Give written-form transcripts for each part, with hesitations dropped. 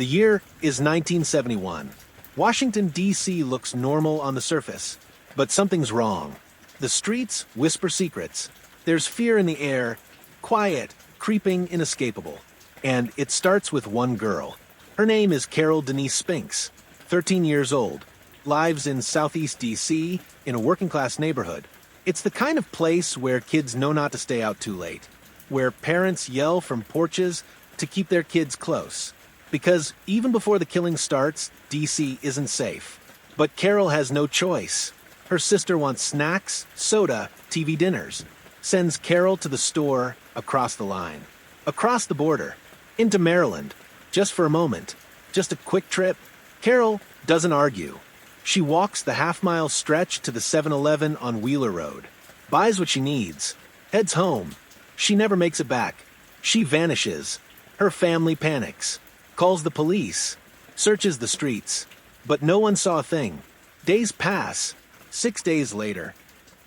The year is 1971. Washington, D.C. looks normal on the surface, but something's wrong. The streets whisper secrets. There's fear in the air, quiet, creeping, inescapable. And it starts with one girl. Her name is Carol Denise Spinks, 13 years old, lives in Southeast D.C. in a working-class neighborhood. It's the kind of place where kids know not to stay out too late, where parents yell from porches to keep their kids close. Because even before the killing starts, D.C. isn't safe. But Carol has no choice. Her sister wants snacks, soda, TV dinners. Sends Carol to the store across the line. Across the border. Into Maryland. Just for a moment. Just a quick trip. Carol doesn't argue. She walks the half-mile stretch to the 7-Eleven on Wheeler Road. Buys what she needs. Heads home. She never makes it back. She vanishes. Her family panics. Calls the police. Searches the streets. But no one saw a thing. Days pass. 6 days later.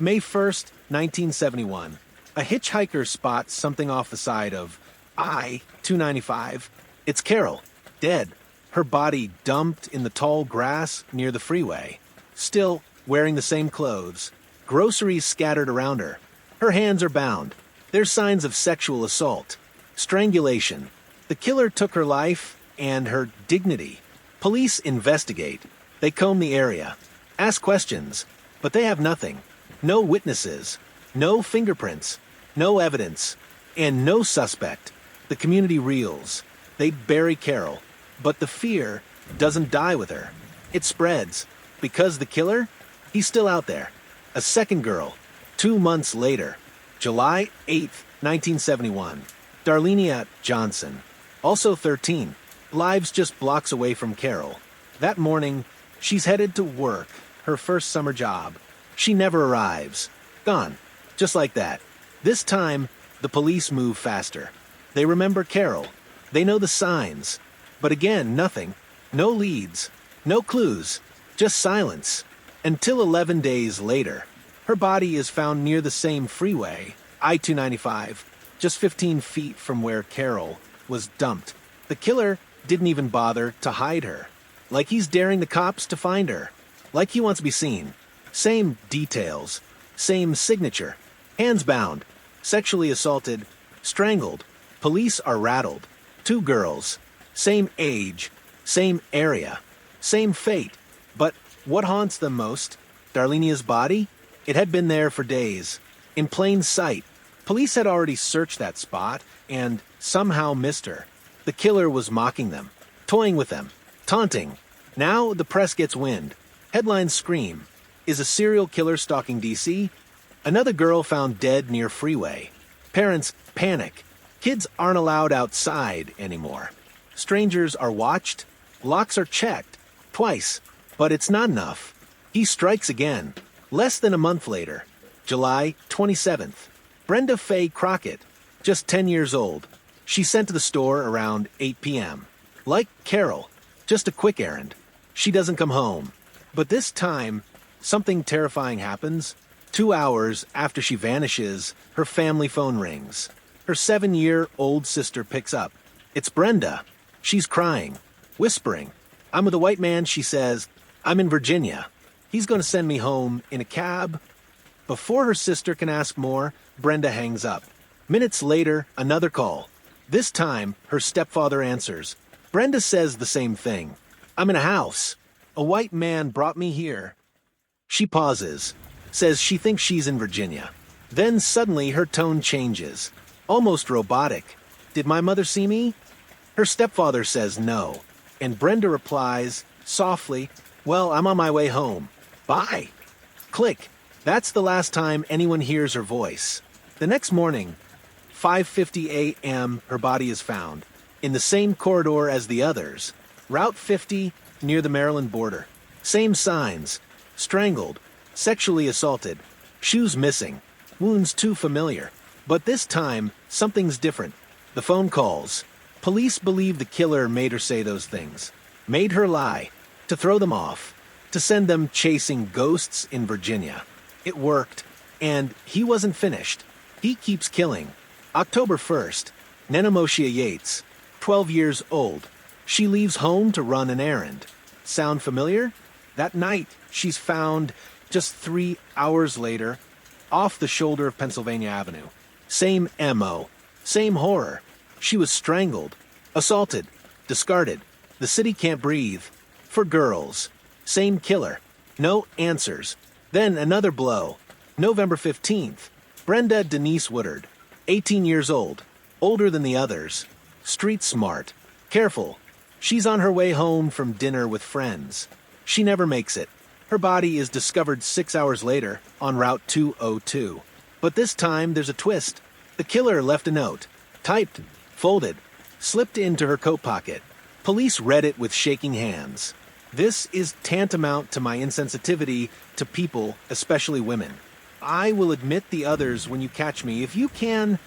May 1st, 1971. A hitchhiker spots something off the side of I-295. It's Carol, dead. Her body dumped in the tall grass near the freeway. Still wearing the same clothes. Groceries scattered around her. Her hands are bound. There's signs of sexual assault. Strangulation. The killer took her life and her dignity. Police investigate. They comb the area. Ask questions. But they have nothing. No witnesses. No fingerprints. No evidence. And no suspect. The community reels. They bury Carol. But the fear doesn't die with her. It spreads. Because the killer? He's still out there. A second girl. 2 months later. July 8th, 1971. Darlenia Johnson. Also 13. Lives just blocks away from Carol. That morning, she's headed to work. Her first summer job. She never arrives. Gone. Just like that. This time, the police move faster. They remember Carol. They know the signs. But again, nothing. No leads. No clues. Just silence. Until 11 days later. Her body is found near the same freeway, I-295, just 15 feet from where Carol was dumped. The killer didn't even bother to hide her. Like he's daring the cops to find her. Like he wants to be seen. Same details. Same signature. Hands bound. Sexually assaulted. Strangled. Police are rattled. 2 girls. Same age. Same area. Same fate. But what haunts them most? Darlenia's body? It had been there for days. In plain sight. Police had already searched that spot and somehow missed her. The killer was mocking them. Toying with them. Taunting. Now the press gets wind. Headlines scream. Is a serial killer stalking D.C.? Another girl found dead near freeway. Parents panic. Kids aren't allowed outside anymore. Strangers are watched. Locks are checked. Twice. But it's not enough. He strikes again. Less than a month later. July 27th. Brenda Faye Crockett. Just 10 years old. She's sent to the store around 8 p.m. Like Carol. Just a quick errand. She doesn't come home. But this time, something terrifying happens. 2 hours after she vanishes, her family phone rings. Her 7-year-old sister picks up. It's Brenda. She's crying, whispering. I'm with a white man, she says. I'm in Virginia. He's going to send me home in a cab. Before her sister can ask more, Brenda hangs up. Minutes later, another call. This time, her stepfather answers. Brenda says the same thing. I'm in a house. A white man brought me here. She pauses, says she thinks she's in Virginia. Then suddenly her tone changes, almost robotic. Did my mother see me? Her stepfather says no, and Brenda replies, softly, well, I'm on my way home. Bye. Click. That's the last time anyone hears her voice. The next morning, 5:50 a.m., her body is found, in the same corridor as the others, Route 50 near the Maryland border. Same signs, strangled, sexually assaulted, shoes missing, wounds too familiar. But this time, something's different. The phone calls. Police believe the killer made her say those things, made her lie, to throw them off, to send them chasing ghosts in Virginia. It worked, and he wasn't finished. He keeps killing. October 1st, Nenemoshia Yates, 12 years old, She leaves home to run an errand. Sound familiar? That night, she's found just 3 hours later, off the shoulder of Pennsylvania Avenue. Same MO, same horror. She was strangled, assaulted, discarded. The city can't breathe. For girls. Same killer. No answers. Then another blow. November 15th. Brenda Denise Woodard. 18 years old. Older than the others. Street smart. Careful. She's on her way home from dinner with friends. She never makes it. Her body is discovered 6 hours later on Route 202. But this time there's a twist. The killer left a note. Typed, folded, slipped into her coat pocket. Police read it with shaking hands. This is tantamount to my insensitivity to people, especially women. I will admit the others when you catch me if you can.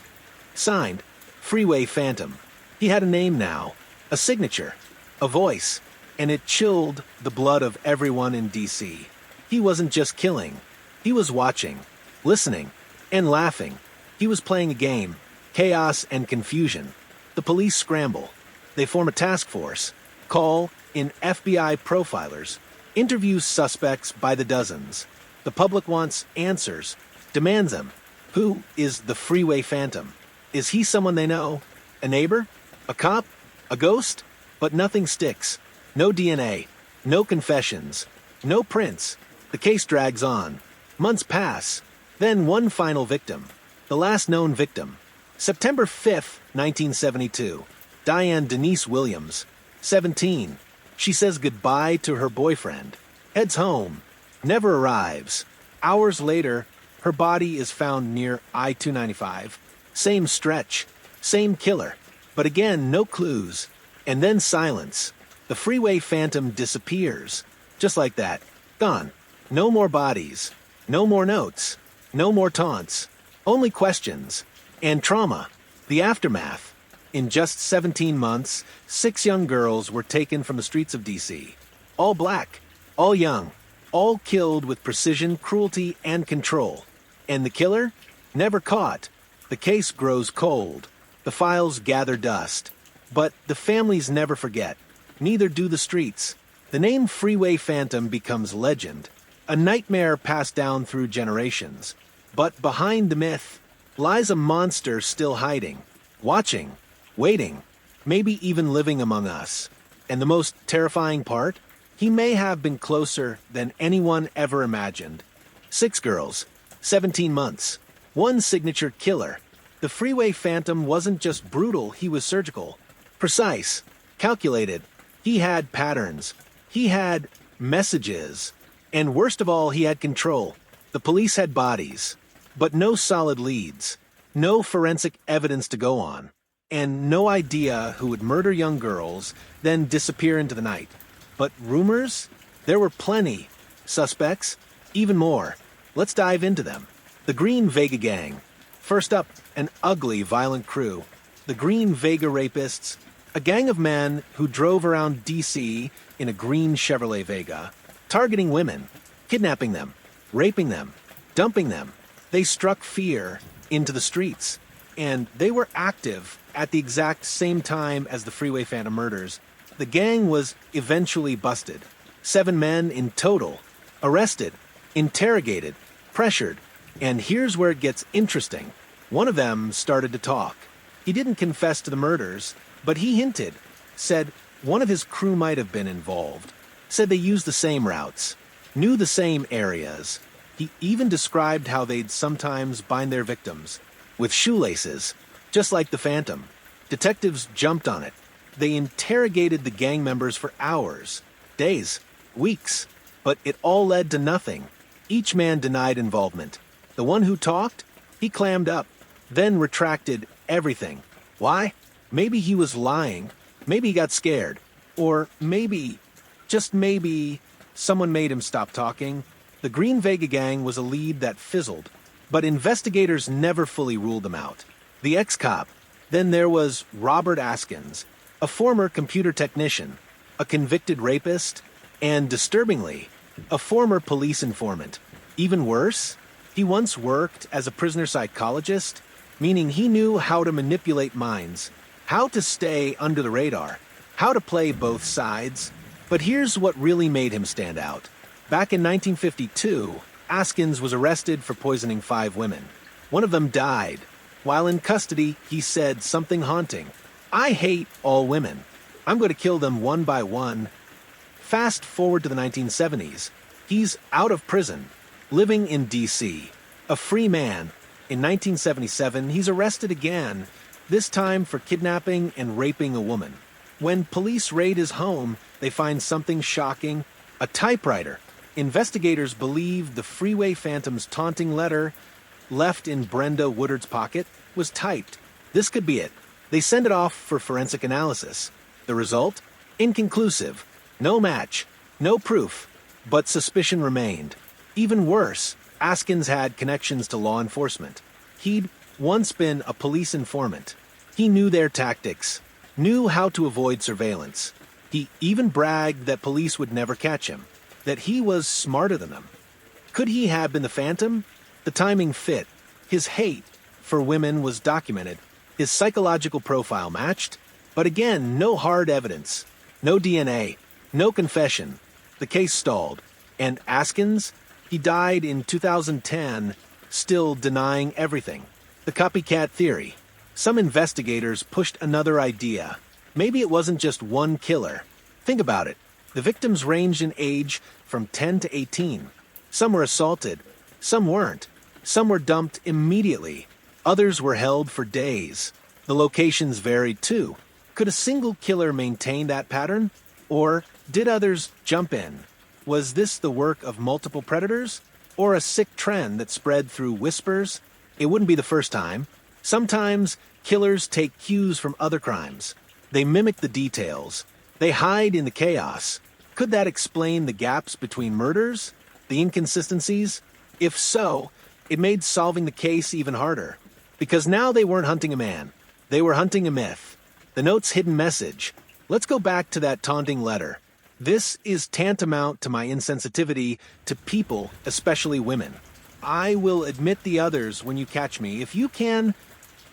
Signed, Freeway Phantom. He had a name now, a signature, a voice, and it chilled the blood of everyone in D.C. He wasn't just killing. He was watching, listening, and laughing. He was playing a game, chaos and confusion. The police scramble. They form a task force, call in FBI profilers, interview suspects by the dozens. The public wants answers, demands them. Who is the Freeway Phantom? Is he someone they know? A neighbor? A cop? A ghost? But nothing sticks. No DNA. No confessions. No prints. The case drags on. Months pass. Then one final victim. The last known victim. September 5th, 1972. Diane Denise Williams. 17. She says goodbye to her boyfriend. Heads home. Never arrives. Hours later, her body is found near I-295. Same stretch. Same killer. But again, no clues. And then silence. The Freeway Phantom disappears. Just like that. Gone. No more bodies. No more notes. No more taunts. Only questions. And trauma. The aftermath. In just 17 months, 6 young girls were taken from the streets of D.C. All black. All young. All killed with precision, cruelty, and control. And the killer? Never caught. The case grows cold. The files gather dust. But the families never forget. Neither do the streets. The name Freeway Phantom becomes legend, a nightmare passed down through generations. But behind the myth lies a monster still hiding, watching, waiting, maybe even living among us. And the most terrifying part? He may have been closer than anyone ever imagined. 6 girls, 17 months, 1 signature killer. The Freeway Phantom wasn't just brutal, he was surgical. Precise, calculated. He had patterns. He had messages. And worst of all, he had control. The police had bodies, but no solid leads. No forensic evidence to go on. And no idea who would murder young girls, then disappear into the night. But rumors? There were plenty. Suspects? Even more. Let's dive into them. The Green Vega Gang. First up, an ugly, violent crew. The Green Vega Rapists. A gang of men who drove around D.C. in a green Chevrolet Vega, targeting women, kidnapping them, raping them, dumping them. They struck fear into the streets, and they were active at the exact same time as the Freeway Phantom murders. The gang was eventually busted. 7 men in total, arrested, interrogated, pressured, and here's where it gets interesting. One of them started to talk. He didn't confess to the murders, but he hinted, said one of his crew might have been involved, said they used the same routes, knew the same areas. He even described how they'd sometimes bind their victims with shoelaces, just like the Phantom. Detectives jumped on it. They interrogated the gang members for hours, days, weeks, but it all led to nothing. Each man denied involvement. The one who talked, he clammed up, then retracted everything. Why? Maybe he was lying. Maybe he got scared. Or maybe, just maybe, someone made him stop talking. The Green Vega Gang was a lead that fizzled, but investigators never fully ruled them out. The ex-cop. Then there was Robert Askins, a former computer technician, a convicted rapist, and, disturbingly, a former police informant. Even worse, he once worked as a prisoner psychologist, meaning he knew how to manipulate minds, how to stay under the radar, how to play both sides. But here's what really made him stand out. Back in 1952, Askins was arrested for poisoning 5 women. One of them died. While in custody, he said something haunting. "I hate all women. I'm going to kill them one by one." Fast forward to the 1970s. He's out of prison, living in D.C., a free man. In 1977, he's arrested again, this time for kidnapping and raping a woman. When police raid his home, they find something shocking: a typewriter. Investigators believe the Freeway Phantom's taunting letter, left in Brenda Woodard's pocket, was typed. This could be it. They send it off for forensic analysis. The result? Inconclusive. No match. No proof. But suspicion remained. Even worse, Askins had connections to law enforcement. He'd once been a police informant. He knew their tactics, knew how to avoid surveillance. He even bragged that police would never catch him, that he was smarter than them. Could he have been the Phantom? The timing fit. His hate for women was documented. His psychological profile matched. But again, no hard evidence. No DNA. No confession. The case stalled. And Askins? He died in 2010, still denying everything. The copycat theory. Some investigators pushed another idea. Maybe it wasn't just one killer. Think about it. The victims ranged in age from 10 to 18. Some were assaulted. Some weren't. Some were dumped immediately. Others were held for days. The locations varied too. Could a single killer maintain that pattern? Or did others jump in? Was this the work of multiple predators? Or a sick trend that spread through whispers? It wouldn't be the first time. Sometimes killers take cues from other crimes. They mimic the details. They hide in the chaos. Could that explain the gaps between murders? The inconsistencies? If so, it made solving the case even harder. Because now they weren't hunting a man. They were hunting a myth. The note's hidden message. Let's go back to that taunting letter. This is tantamount to my insensitivity to people, especially women. "I will admit the others when you catch me. If you can..."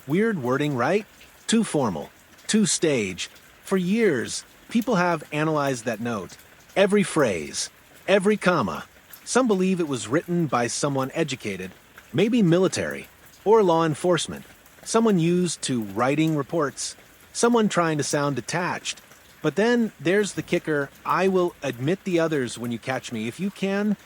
Weird wording, right? Too formal. Too stage. For years, people have analyzed that note. Every phrase. Every comma. Some believe it was written by someone educated, maybe military, or law enforcement. Someone used to writing reports. Someone trying to sound detached. But then there's the kicker: "I will admit the others when you catch me. If you can..."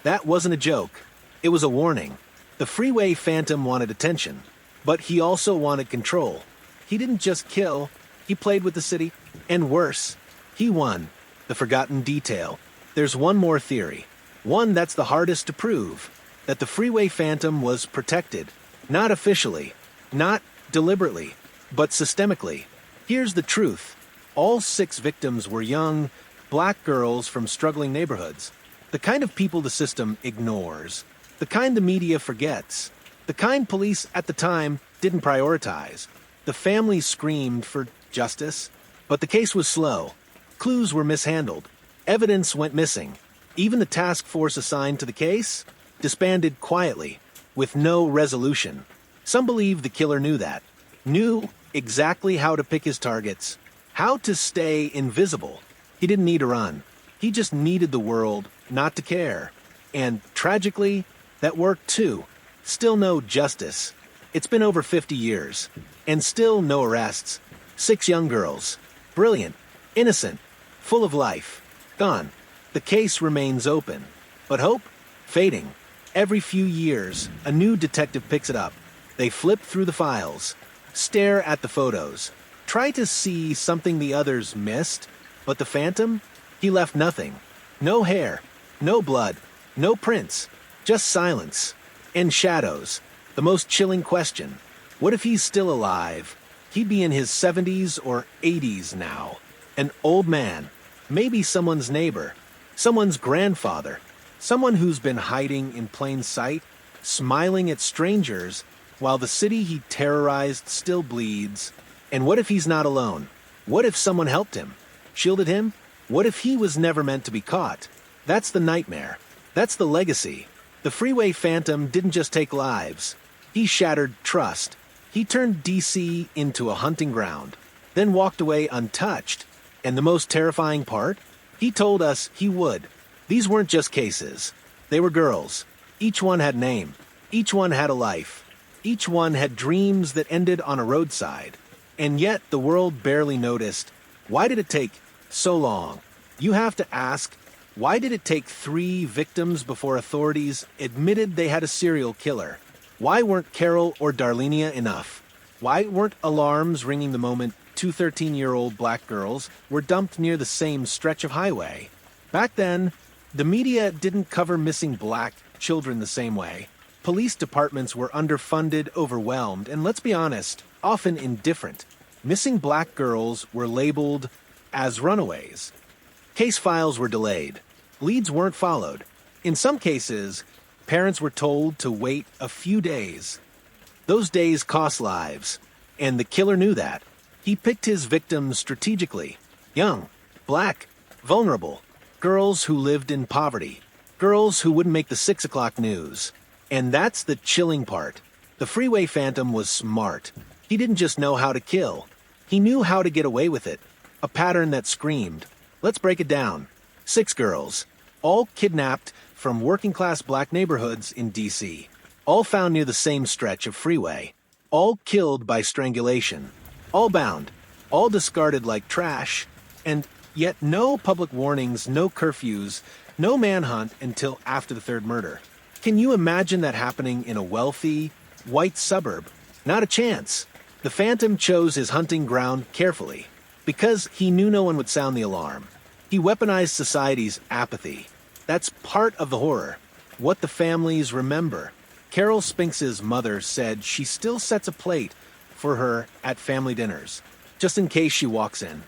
That wasn't a joke. It was a warning. The Freeway Phantom wanted attention, but he also wanted control. He didn't just kill, he played with the city. And worse, he won. The forgotten detail. There's one more theory. One that's the hardest to prove. That the Freeway Phantom was protected. Not officially. Not deliberately. But systemically. Here's the truth. All 6 victims were young, black girls from struggling neighborhoods. The kind of people the system ignores. The kind the media forgets. The kind police at the time didn't prioritize. The family screamed for justice, but the case was slow. Clues were mishandled. Evidence went missing. Even the task force assigned to the case disbanded quietly, with no resolution. Some believe the killer knew that. Knew exactly how to pick his targets. How to stay invisible. He didn't need to run. He just needed the world not to care. And tragically, that worked too. Still no justice. It's been over 50 years. And still no arrests. 6 young girls. Brilliant. Innocent. Full of life. Gone. The case remains open. But hope? Fading. Every few years, a new detective picks it up. They flip through the files. Stare at the photos. Try to see something the others missed. But the Phantom? He left nothing. No hair. No blood. No prints. Just silence. And shadows. The most chilling question. What if he's still alive? He'd be in his 70s or 80s now. An old man. Maybe someone's neighbor. Someone's grandfather. Someone who's been hiding in plain sight, smiling at strangers, while the city he terrorized still bleeds. And what if he's not alone? What if someone helped him? Shielded him? What if he was never meant to be caught? That's the nightmare. That's the legacy. The Freeway Phantom didn't just take lives. He shattered trust. He turned D.C. into a hunting ground, then walked away untouched. And the most terrifying part? He told us he would. These weren't just cases. They were girls. Each one had a name. Each one had a life. Each one had dreams that ended on a roadside. And yet the world barely noticed. Why did it take so long? You have to ask, why did it take 3 victims before authorities admitted they had a serial killer? Why weren't Carol or Darlenia enough? Why weren't alarms ringing the moment 2 13-year-old black girls were dumped near the same stretch of highway? Back then, the media didn't cover missing black children the same way. Police departments were underfunded, overwhelmed, and let's be honest, often indifferent. Missing black girls were labeled as runaways. Case files were delayed. Leads weren't followed. In some cases, parents were told to wait a few days. Those days cost lives, and the killer knew that. He picked his victims strategically. Young, black, vulnerable. Girls who lived in poverty. Girls who wouldn't make the 6 o'clock news. And that's the chilling part. The Freeway Phantom was smart. He didn't just know how to kill. He knew how to get away with it. A pattern that screamed. Let's break it down. 6 girls, all kidnapped from working-class black neighborhoods in D.C., all found near the same stretch of freeway, all killed by strangulation, all bound, all discarded like trash, and yet no public warnings, no curfews, no manhunt until after the 3rd murder. Can you imagine that happening in a wealthy, white suburb? Not a chance. The Phantom chose his hunting ground carefully, because he knew no one would sound the alarm. He weaponized society's apathy. That's part of the horror. What the families remember. Carol Spinks's mother said she still sets a plate for her at family dinners, just in case she walks in.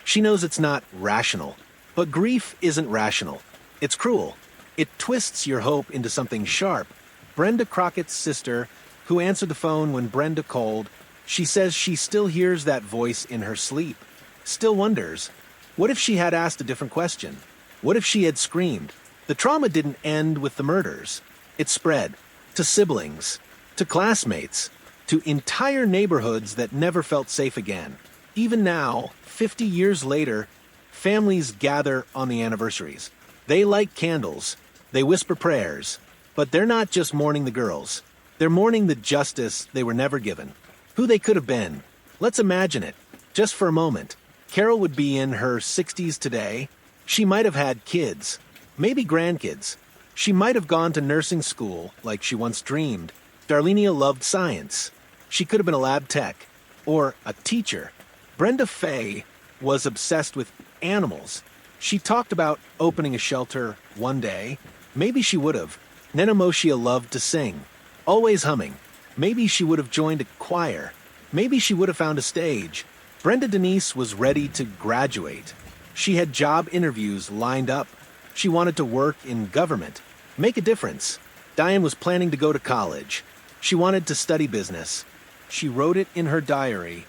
She knows it's not rational, but grief isn't rational. It's cruel. It twists your hope into something sharp. Brenda Crockett's sister, who answered the phone when Brenda called, she says she still hears that voice in her sleep. Still wonders, what if she had asked a different question? What if she had screamed? The trauma didn't end with the murders. It spread to siblings, to classmates, to entire neighborhoods that never felt safe again. Even now, 50 years later, families gather on the anniversaries. They light candles, they whisper prayers, but they're not just mourning the girls. They're mourning the justice they were never given, who they could have been. Let's imagine it, just for a moment. Carol would be in her 60s today. She might have had kids, maybe grandkids. She might have gone to nursing school like she once dreamed. Darlenia loved science. She could have been a lab tech or a teacher. Brenda Fay was obsessed with animals. She talked about opening a shelter one day. Maybe she would have. Nenomoshia loved to sing, always humming. Maybe she would have joined a choir. Maybe she would have found a stage. Brenda Denise was ready to graduate. She had job interviews lined up. She wanted to work in government, make a difference. Diane was planning to go to college. She wanted to study business. She wrote it in her diary.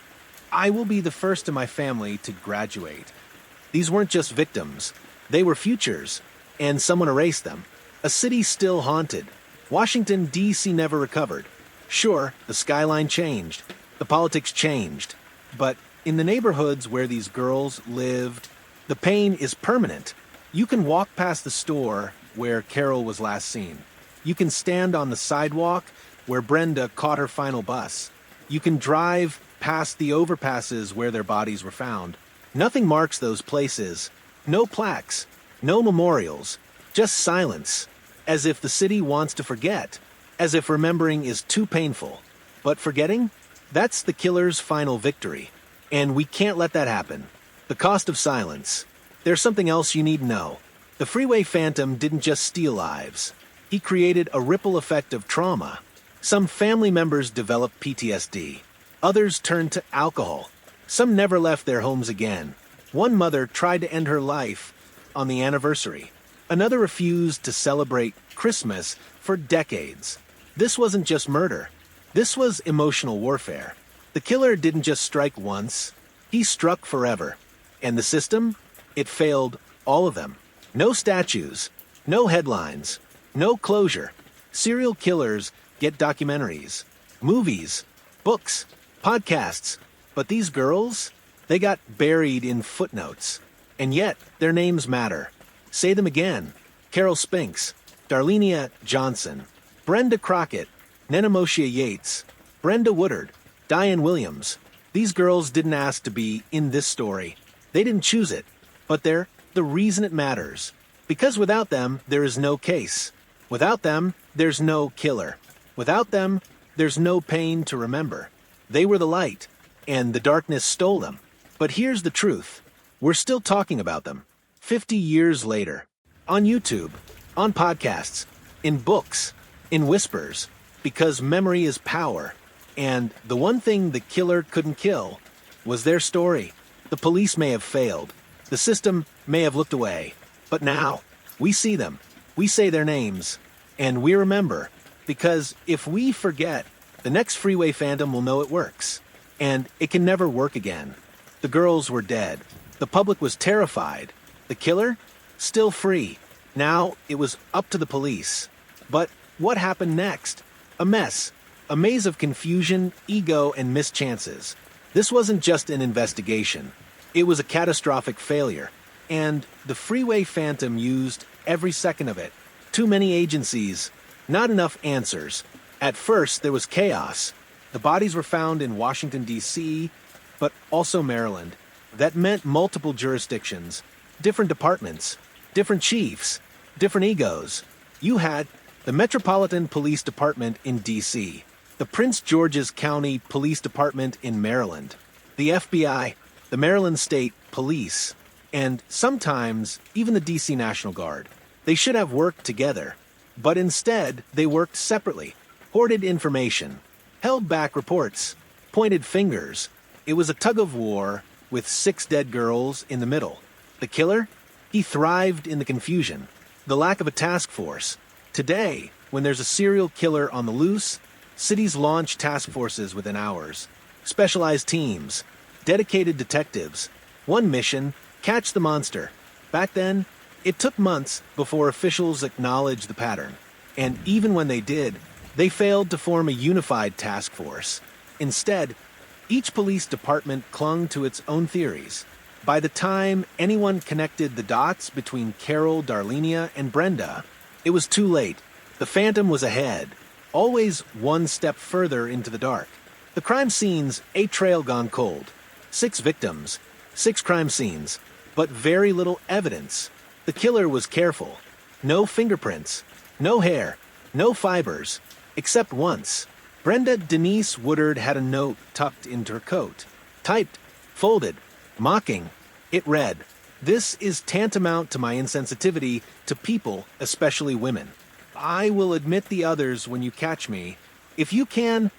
I will be the first in my family to graduate. These weren't just victims. They were futures, and someone erased them. A city still haunted. Washington, D.C. never recovered. Sure, the skyline changed. The politics changed. But in the neighborhoods where these girls lived, the pain is permanent. You can walk past the store where Carol was last seen. You can stand on the sidewalk where Brenda caught her final bus. You can drive past the overpasses where their bodies were found. Nothing marks those places. No plaques, no memorials, just silence. As if the city wants to forget. As if remembering is too painful. But forgetting? That's the killer's final victory. And we can't let that happen. The cost of silence. There's something else you need to know. The Freeway Phantom didn't just steal lives. He created a ripple effect of trauma. Some family members developed PTSD. Others turned to alcohol. Some never left their homes again. One mother tried to end her life on the anniversary. Another refused to celebrate Christmas for decades. This wasn't just murder. This was emotional warfare. The killer didn't just strike once. He struck forever. And the system? It failed all of them. No statues. No headlines. No closure. Serial killers get documentaries, movies, books, podcasts. But these girls, They got buried in footnotes. And yet, their names matter. Say them again. Carol Spinks, Darlenia Johnson, Brenda Crockett, Nenemoshia Yates, Brenda Woodard, Diane Williams. These girls didn't ask to be in this story. They didn't choose it. But they're the reason it matters. Because without them, there is no case. Without them, there's no killer. Without them, there's no pain to remember. They were the light, and the darkness stole them. But here's the truth. We're still talking about them. 50 years later. On YouTube, on podcasts, in books, in whispers, because memory is power. And the one thing the killer couldn't kill was their story. The police may have failed. The system may have looked away. But now, we see them. We say their names. And we remember. Because if we forget, the next Freeway Phantom will know it works. And it can never work again. The girls were dead. The public was terrified. The killer? Still free. Now, it was up to the police. But what happened next? A mess. A maze of confusion, ego, and missed chances. This wasn't just an investigation. It was a catastrophic failure. And the Freeway Phantom used every second of it. Too many agencies. Not enough answers. At first, there was chaos. The bodies were found in Washington, D.C., but also Maryland. That meant multiple jurisdictions, different departments, different chiefs, different egos. You had the Metropolitan Police Department in D.C., the Prince George's County Police Department in Maryland, the FBI, the Maryland State Police, and sometimes even the D.C. National Guard. They should have worked together, but instead they worked separately, hoarded information, held back reports, pointed fingers. It was a tug-of-war with 6 dead girls in the middle. The killer? He thrived in the confusion, the lack of a task force. Today, when there's a serial killer on the loose, cities launch task forces within hours. Specialized teams, dedicated detectives. One mission, catch the monster. Back then, it took months before officials acknowledged the pattern. And even when they did, they failed to form a unified task force. Instead, each police department clung to its own theories. By the time anyone connected the dots between Carol, Darlenia, and Brenda, it was too late. The Phantom was ahead, always one step further into the dark. The crime scenes, a trail gone cold. 6 victims, 6 crime scenes, but very little evidence. The killer was careful. No fingerprints, no hair, no fibers, except once. Brenda Denise Woodard had a note tucked into her coat. Typed, folded, mocking. It read, "This is tantamount to my insensitivity to people, especially women. I will admit the others when you catch me. If you can..."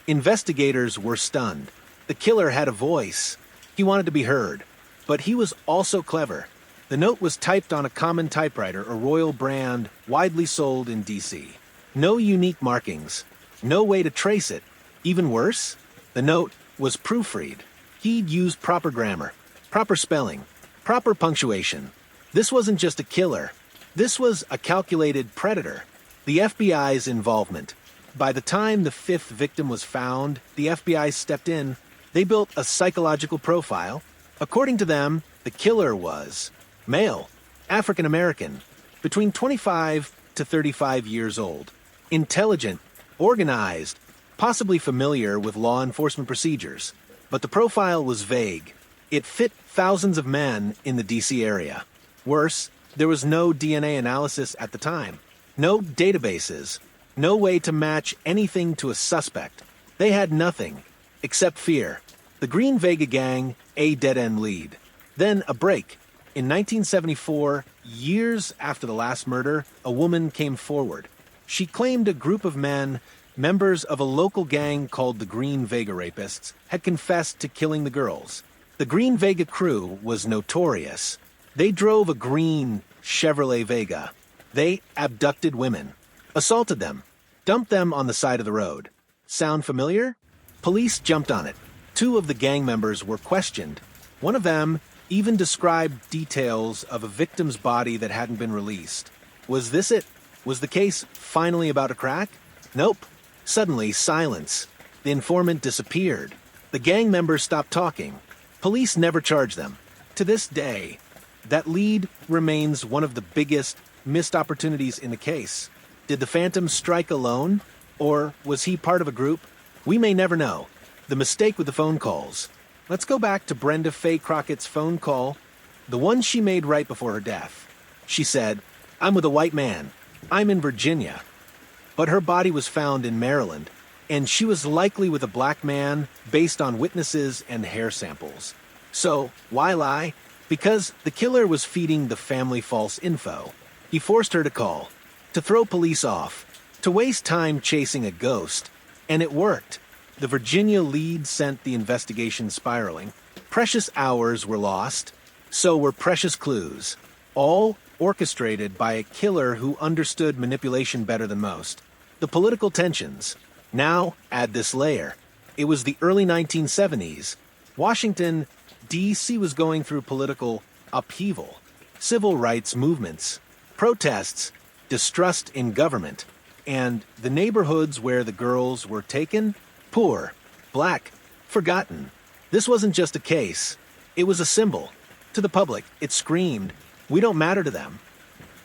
Investigators were stunned. The killer had a voice. He wanted to be heard. But he was also clever. The note was typed on a common typewriter, a Royal brand widely sold in D.C. No unique markings. No way to trace it. Even worse, the note was proofread. He'd used proper grammar, proper spelling, proper punctuation. This wasn't just a killer. This was a calculated predator. The FBI's involvement. By the time the 5th victim was found, the FBI stepped in. They built a psychological profile. According to them, the killer was male, African American, between 25 to 35 years old, intelligent, organized, possibly familiar with law enforcement procedures. But the profile was vague. It fit thousands of men in the D.C. area. Worse, there was no DNA analysis at the time. No databases. No way to match anything to a suspect. They had nothing, except fear. The Green Vega Gang, a dead-end lead. Then a break. In 1974, years after the last murder, a woman came forward. She claimed a group of men, members of a local gang called the Green Vega Rapists, had confessed to killing the girls. The Green Vega crew was notorious. They drove a green Chevrolet Vega. They abducted women, assaulted them, dumped them on the side of the road. Sound familiar? Police jumped on it. 2 of the gang members were questioned. One of them even described details of a victim's body that hadn't been released. Was this it? Was the case finally about to crack? Nope. Suddenly, silence. The informant disappeared. The gang members stopped talking. Police never charged them. To this day, that lead remains one of the biggest missed opportunities in the case. Did the Phantom strike alone? Or was he part of a group? We may never know. The mistake with the phone calls. Let's go back to Brenda Faye Crockett's phone call, the one she made right before her death. She said, "I'm with a white man. I'm in Virginia." But her body was found in Maryland, and she was likely with a black man based on witnesses and hair samples. So, why lie? Because the killer was feeding the family false info. He forced her to call, to throw police off, to waste time chasing a ghost. And it worked. The Virginia lead sent the investigation spiraling. Precious hours were lost. So were precious clues. All orchestrated by a killer who understood manipulation better than most. The political tensions. Now, add this layer. It was the early 1970s. Washington, D.C. was going through political upheaval. Civil rights movements, protests, distrust in government, and the neighborhoods where the girls were taken, poor, black, forgotten. This wasn't just a case. It was a symbol. To the public, it screamed, "We don't matter to them."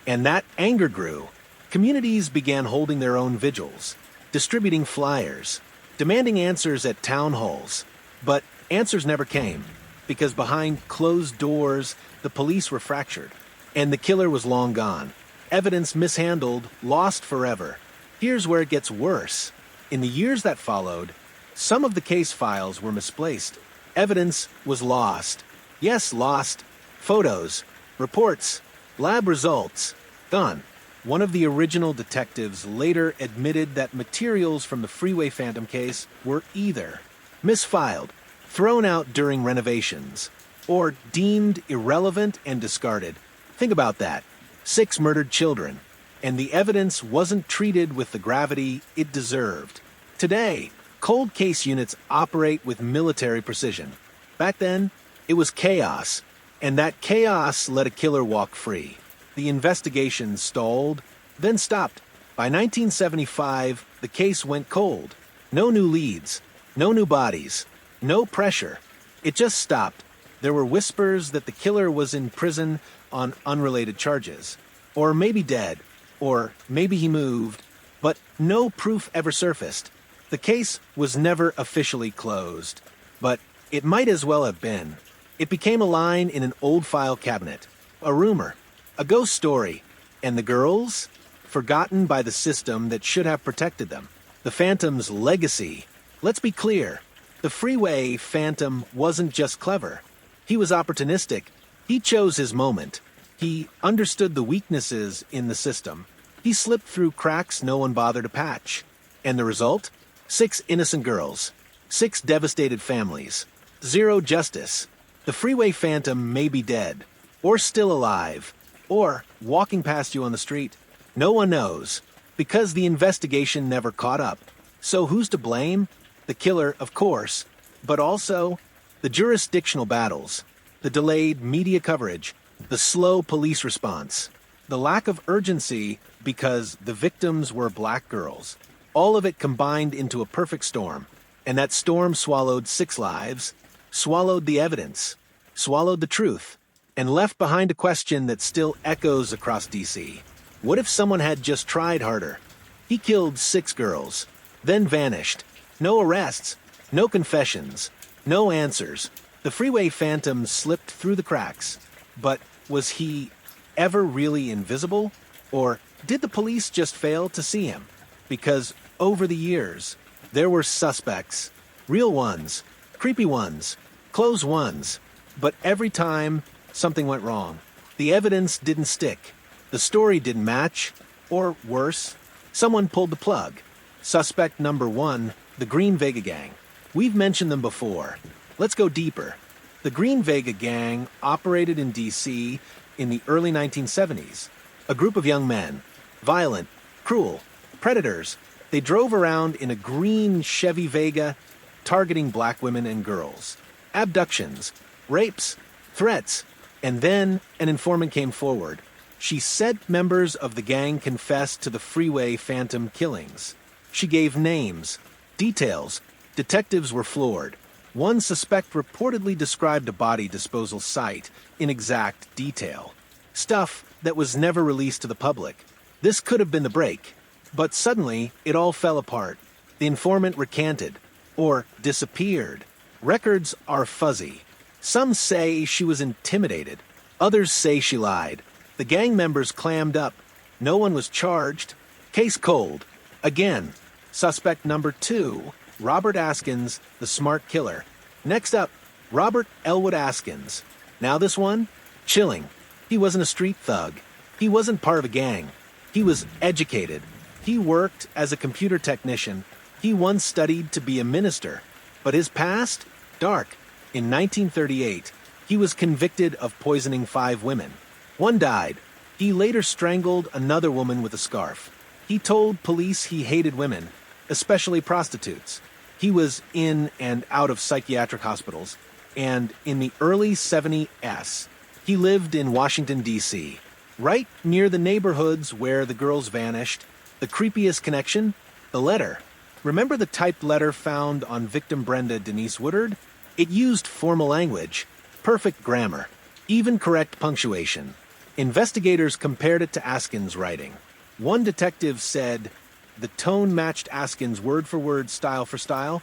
And that anger grew. Communities began holding their own vigils, distributing flyers, demanding answers at town halls. But answers never came, because behind closed doors, the police were fractured, and the killer was long gone. Evidence mishandled, lost forever. Here's where it gets worse. In the years that followed, some of the case files were misplaced. Evidence was lost. Yes, lost. Photos, reports, lab results, gone. One of the original detectives later admitted that materials from the Freeway Phantom case were either misfiled, thrown out during renovations, or deemed irrelevant and discarded. Think about that. 6 murdered children, and the evidence wasn't treated with the gravity it deserved. Today, cold case units operate with military precision. Back then, it was chaos, and that chaos let a killer walk free. The investigation stalled, then stopped. By 1975, the case went cold. No new leads, no new bodies, no pressure. It just stopped. There were whispers that the killer was in prison on unrelated charges, or maybe dead, or maybe he moved, but no proof ever surfaced. The case was never officially closed, but it might as well have been. It became a line in an old file cabinet, a rumor, a ghost story, and the girls? Forgotten by the system that should have protected them. The Phantom's legacy. Let's be clear, the Freeway Phantom wasn't just clever. He was opportunistic. He chose his moment. He understood the weaknesses in the system. He slipped through cracks no one bothered to patch. And the result? 6 innocent girls. 6 devastated families. 0 justice. The Freeway Phantom may be dead, or still alive, or walking past you on the street. No one knows, because the investigation never caught up. So who's to blame? The killer, of course, but also the jurisdictional battles, the delayed media coverage, the slow police response, the lack of urgency because the victims were black girls. All of it combined into a perfect storm, and that storm swallowed 6 lives, swallowed the evidence, swallowed the truth, and left behind a question that still echoes across D.C. What if someone had just tried harder? He killed 6 girls, then vanished. No arrests, no confessions, no answers. The Freeway Phantom slipped through the cracks. But was he ever really invisible? Or did the police just fail to see him? Because over the years, there were suspects, real ones, creepy ones, close ones. But every time, something went wrong. The evidence didn't stick. The story didn't match. Or worse, someone pulled the plug. Suspect number 1, the Green Vega Gang. We've mentioned them before. Let's go deeper. The Green Vega Gang operated in D.C. in the early 1970s. A group of young men, violent, cruel, predators. They drove around in a green Chevy Vega, targeting black women and girls. Abductions, rapes, threats, and then an informant came forward. She said members of the gang confessed to the Freeway Phantom killings. She gave names, details. Detectives were floored. One suspect reportedly described a body disposal site in exact detail. Stuff that was never released to the public. This could have been the break. But suddenly, it all fell apart. The informant recanted, or disappeared. Records are fuzzy. Some say she was intimidated. Others say she lied. The gang members clammed up. No one was charged. Case cold. Again, suspect number 2, Robert Askins, the smart killer. Next up, Robert Elwood Askins. Now this one? Chilling. He wasn't a street thug. He wasn't part of a gang. He was educated. He worked as a computer technician. He once studied to be a minister. But his past? Dark. In 1938, he was convicted of poisoning 5 women. One died. He later strangled another woman with a scarf. He told police he hated women, especially prostitutes. He was in and out of psychiatric hospitals, and in the early 70s, he lived in Washington, D.C., right near the neighborhoods where the girls vanished. The creepiest connection? The letter. Remember the typed letter found on victim Brenda Denise Woodard? It used formal language, perfect grammar, even correct punctuation. Investigators compared it to Askins' writing. One detective said the tone matched Askins' word for word, style for style.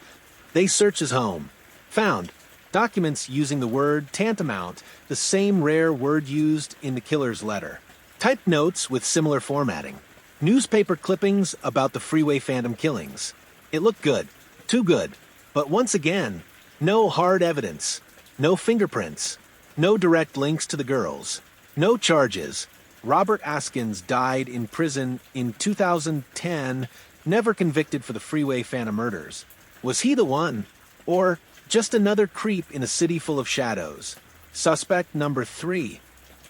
They searched his home. Found documents using the word tantamount, the same rare word used in the killer's letter. Typed notes with similar formatting. Newspaper clippings about the Freeway Phantom killings. It looked good. Too good. But once again, no hard evidence. No fingerprints. No direct links to the girls. No charges. Robert Askins died in prison in 2010, never convicted for the Freeway Phantom murders. Was he the one? Or just another creep in a city full of shadows? Suspect number 3.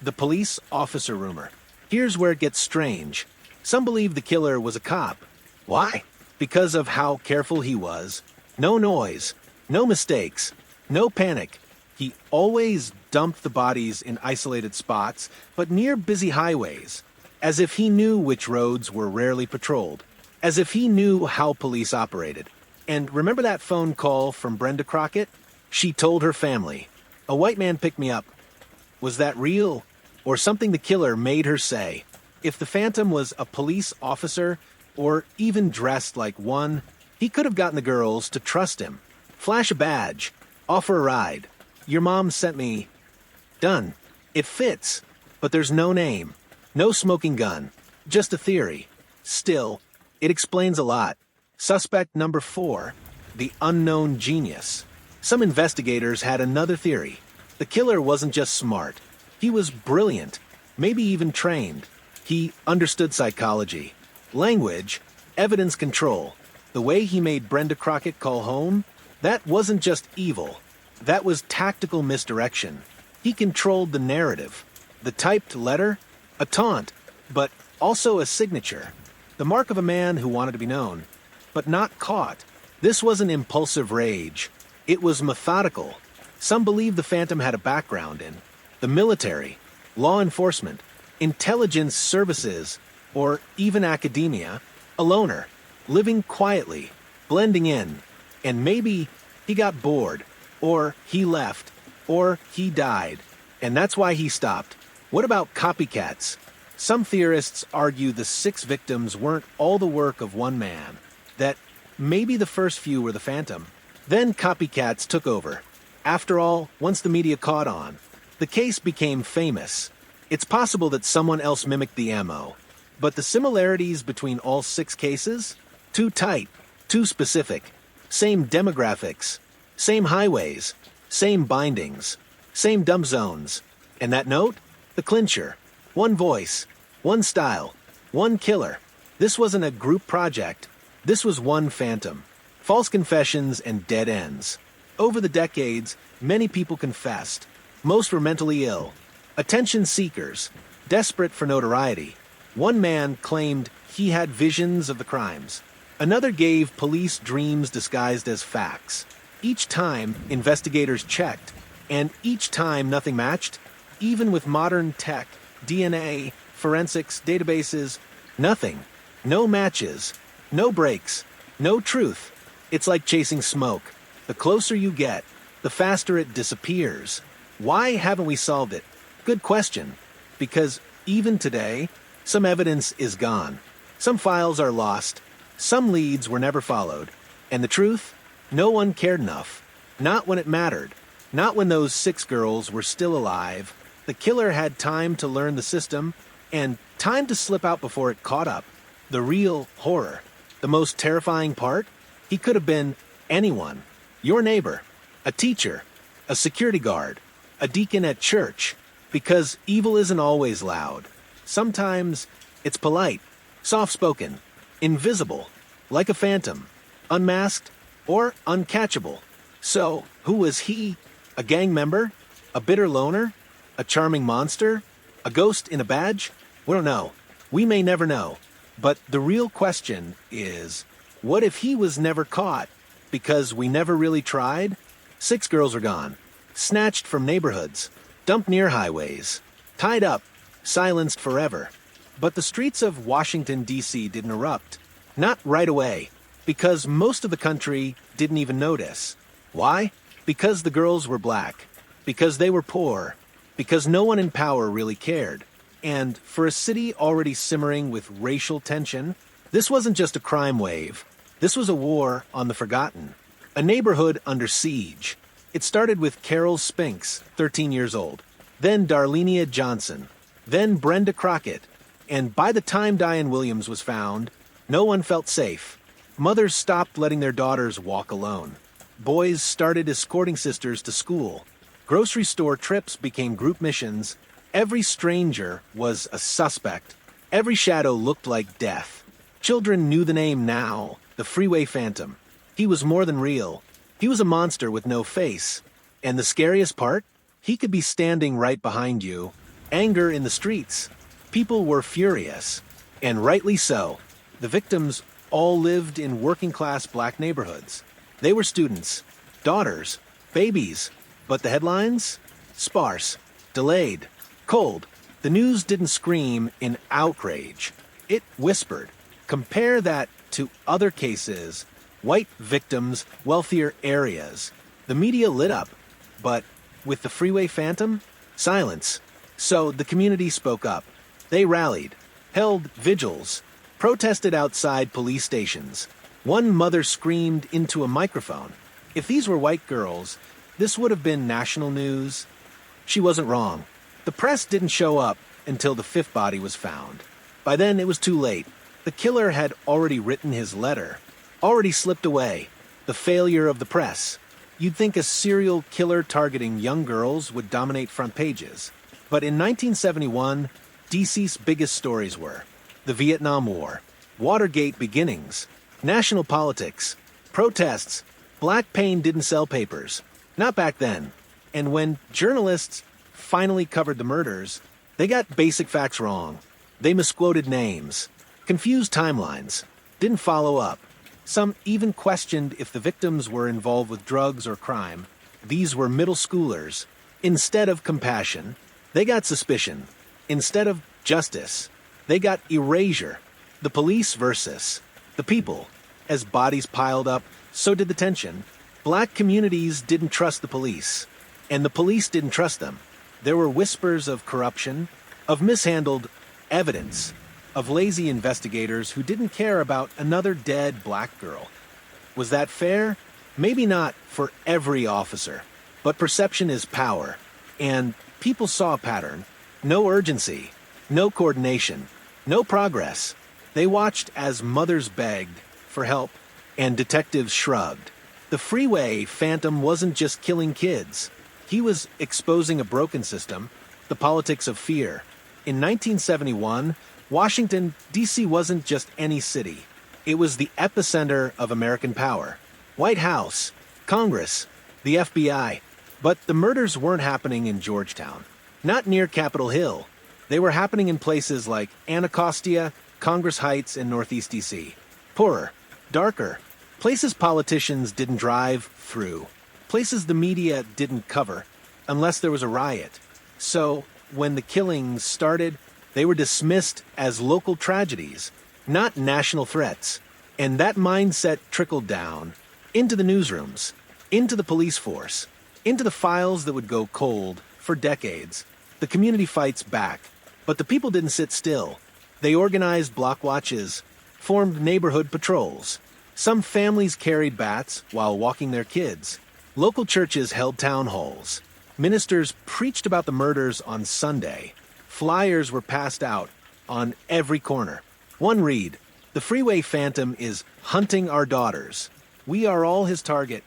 The police officer rumor. Here's where it gets strange. Some believe the killer was a cop. Why? Because of how careful he was. No noise. No mistakes. No panic. He always dumped the bodies in isolated spots, but near busy highways, as if he knew which roads were rarely patrolled, as if he knew how police operated. And remember that phone call from Brenda Crockett? She told her family, "A white man picked me up." Was that real, or something the killer made her say? If the Phantom was a police officer, or even dressed like one, he could have gotten the girls to trust him. Flash a badge. Offer a ride. Your mom sent me. Done. It fits. But there's no name. No smoking gun. Just a theory. Still, it explains a lot. Suspect number 4. The unknown genius. Some investigators had another theory. The killer wasn't just smart. He was brilliant. Maybe even trained. He understood psychology. Language. Evidence control. The way he made Brenda Crockett call home? That wasn't just evil. That was tactical misdirection. He controlled the narrative. The typed letter? A taunt, but also a signature. The mark of a man who wanted to be known, but not caught. This wasn't impulsive rage. It was methodical. Some believe the Phantom had a background in the military, law enforcement, intelligence services, or even academia. A loner, living quietly, blending in, and maybe he got bored, or he left, or he died, and that's why he stopped. What about copycats? Some theorists argue the 6 victims weren't all the work of one man, that maybe the first few were the Phantom. Then copycats took over. After all, once the media caught on, the case became famous. It's possible that someone else mimicked the MO, but the similarities between all 6 cases? Too tight, too specific. Same demographics, same highways, same bindings, same dump zones. And that note? The clincher. One voice, one style, one killer. This wasn't a group project. This was one Phantom. False confessions and dead ends. Over the decades, many people confessed. Most were mentally ill, attention seekers, desperate for notoriety. One man claimed he had visions of the crimes. Another gave police dreams disguised as facts. Each time, investigators checked, and each time nothing matched. Even with modern tech, DNA, forensics, databases, nothing. No matches, no breaks, no truth. It's like chasing smoke. The closer you get, the faster it disappears. Why haven't we solved it? Good question. Because even today, some evidence is gone. Some files are lost. Some leads were never followed. And the truth? No one cared enough. Not when it mattered. Not when those 6 girls were still alive. The killer had time to learn the system and time to slip out before it caught up. The real horror. The most terrifying part? He could have been anyone. Your neighbor. A teacher. A security guard. A deacon at church. Because evil isn't always loud. Sometimes it's polite, soft-spoken, invisible, like a phantom, unmasked, or uncatchable. So, who was he? A gang member? A bitter loner? A charming monster? A ghost in a badge? We don't know. We may never know. But the real question is, what if he was never caught? Because we never really tried? 6 girls are gone. Snatched from neighborhoods. Dumped near highways. Tied up. Silenced forever. But the streets of Washington, D.C. didn't erupt. Not right away. Because most of the country didn't even notice. Why? Because the girls were black. Because they were poor. Because no one in power really cared. And for a city already simmering with racial tension, this wasn't just a crime wave. This was a war on the forgotten. A neighborhood under siege. It started with Carol Spinks, 13 years old. Then Darlenia Johnson. Then Brenda Crockett. And by the time Diane Williams was found, no one felt safe. Mothers stopped letting their daughters walk alone. Boys started escorting sisters to school. Grocery store trips became group missions. Every stranger was a suspect. Every shadow looked like death. Children knew the name now, the Freeway Phantom. He was more than real. He was a monster with no face. And the scariest part? He could be standing right behind you. Anger in the streets. People were furious. And rightly so. The victims all lived in working-class black neighborhoods. They were students, daughters, babies. But the headlines? Sparse, delayed, cold. The news didn't scream in outrage. It whispered. Compare that to other cases. White victims, wealthier areas. The media lit up. But with the Freeway Phantom? Silence. So the community spoke up. They rallied, held vigils, protested outside police stations. One mother screamed into a microphone. If these were white girls, this would have been national news. She wasn't wrong. The press didn't show up until the 5th body was found. By then, it was too late. The killer had already written his letter, already slipped away. The failure of the press. You'd think a serial killer targeting young girls would dominate front pages. But in 1971, DC's biggest stories were the Vietnam War, Watergate beginnings, national politics, protests. Black pain didn't sell papers. Not back then. And when journalists finally covered the murders, they got basic facts wrong. They misquoted names, confused timelines, didn't follow up. Some even questioned if the victims were involved with drugs or crime. These were middle schoolers. Instead of compassion, they got suspicion. Instead of justice, they got erasure. The police versus the people. As bodies piled up, so did the tension. Black communities didn't trust the police, and the police didn't trust them. There were whispers of corruption, of mishandled evidence, of lazy investigators who didn't care about another dead black girl. Was that fair? Maybe not for every officer, but perception is power, and people saw a pattern. No urgency, no coordination, no progress. They watched as mothers begged for help and detectives shrugged. The Freeway Phantom wasn't just killing kids. He was exposing a broken system, the politics of fear. In 1971, Washington, D.C. wasn't just any city. It was the epicenter of American power. White House, Congress, the FBI. But the murders weren't happening in Georgetown. Not near Capitol Hill. They were happening in places like Anacostia, Congress Heights, and Northeast D.C. Poorer, darker, places politicians didn't drive through, places the media didn't cover, unless there was a riot. So, when the killings started, they were dismissed as local tragedies, not national threats. And that mindset trickled down into the newsrooms, into the police force, into the files that would go cold for decades. The community fights back, but the people didn't sit still. They organized block watches, formed neighborhood patrols. Some families carried bats while walking their kids. Local churches held town halls. Ministers preached about the murders on Sunday. Flyers were passed out on every corner. One read, "The Freeway Phantom is hunting our daughters. We are all his target."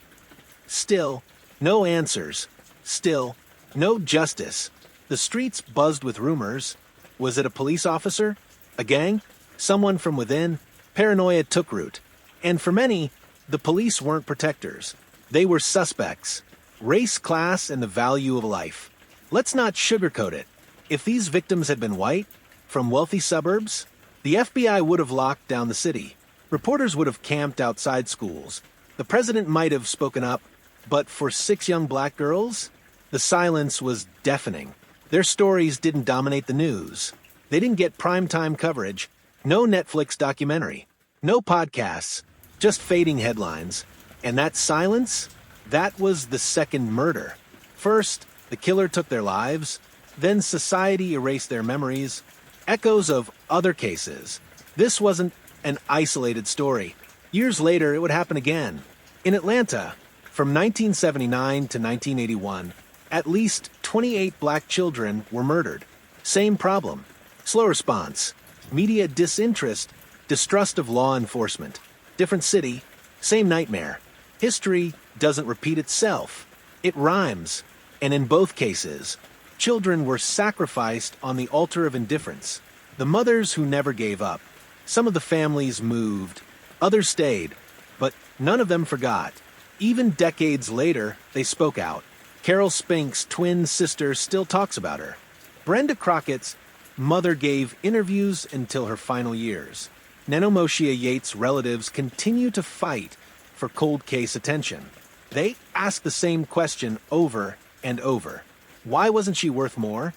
Still, no answers. Still, no justice. The streets buzzed with rumors. Was it a police officer? A gang? Someone from within? Paranoia took root. And for many, the police weren't protectors. They were suspects. Race, class, and the value of life. Let's not sugarcoat it. If these victims had been white, from wealthy suburbs, the FBI would have locked down the city. Reporters would have camped outside schools. The president might have spoken up, but for 6 young black girls, the silence was deafening. Their stories didn't dominate the news. They didn't get primetime coverage. No Netflix documentary. No podcasts. Just fading headlines. And that silence? That was the second murder. First, the killer took their lives. Then society erased their memories. Echoes of other cases. This wasn't an isolated story. Years later, it would happen again. In Atlanta, from 1979 to 1981, at least 28 black children were murdered. Same problem. Slow response. Media disinterest. Distrust of law enforcement. Different city. Same nightmare. History doesn't repeat itself. It rhymes. And in both cases, children were sacrificed on the altar of indifference. The mothers who never gave up. Some of the families moved. Others stayed. But none of them forgot. Even decades later, they spoke out. Carol Spink's twin sister still talks about her. Brenda Crockett's mother gave interviews until her final years. Nanomoshia Yates' relatives continue to fight for cold case attention. They ask the same question over and over. Why wasn't she worth more?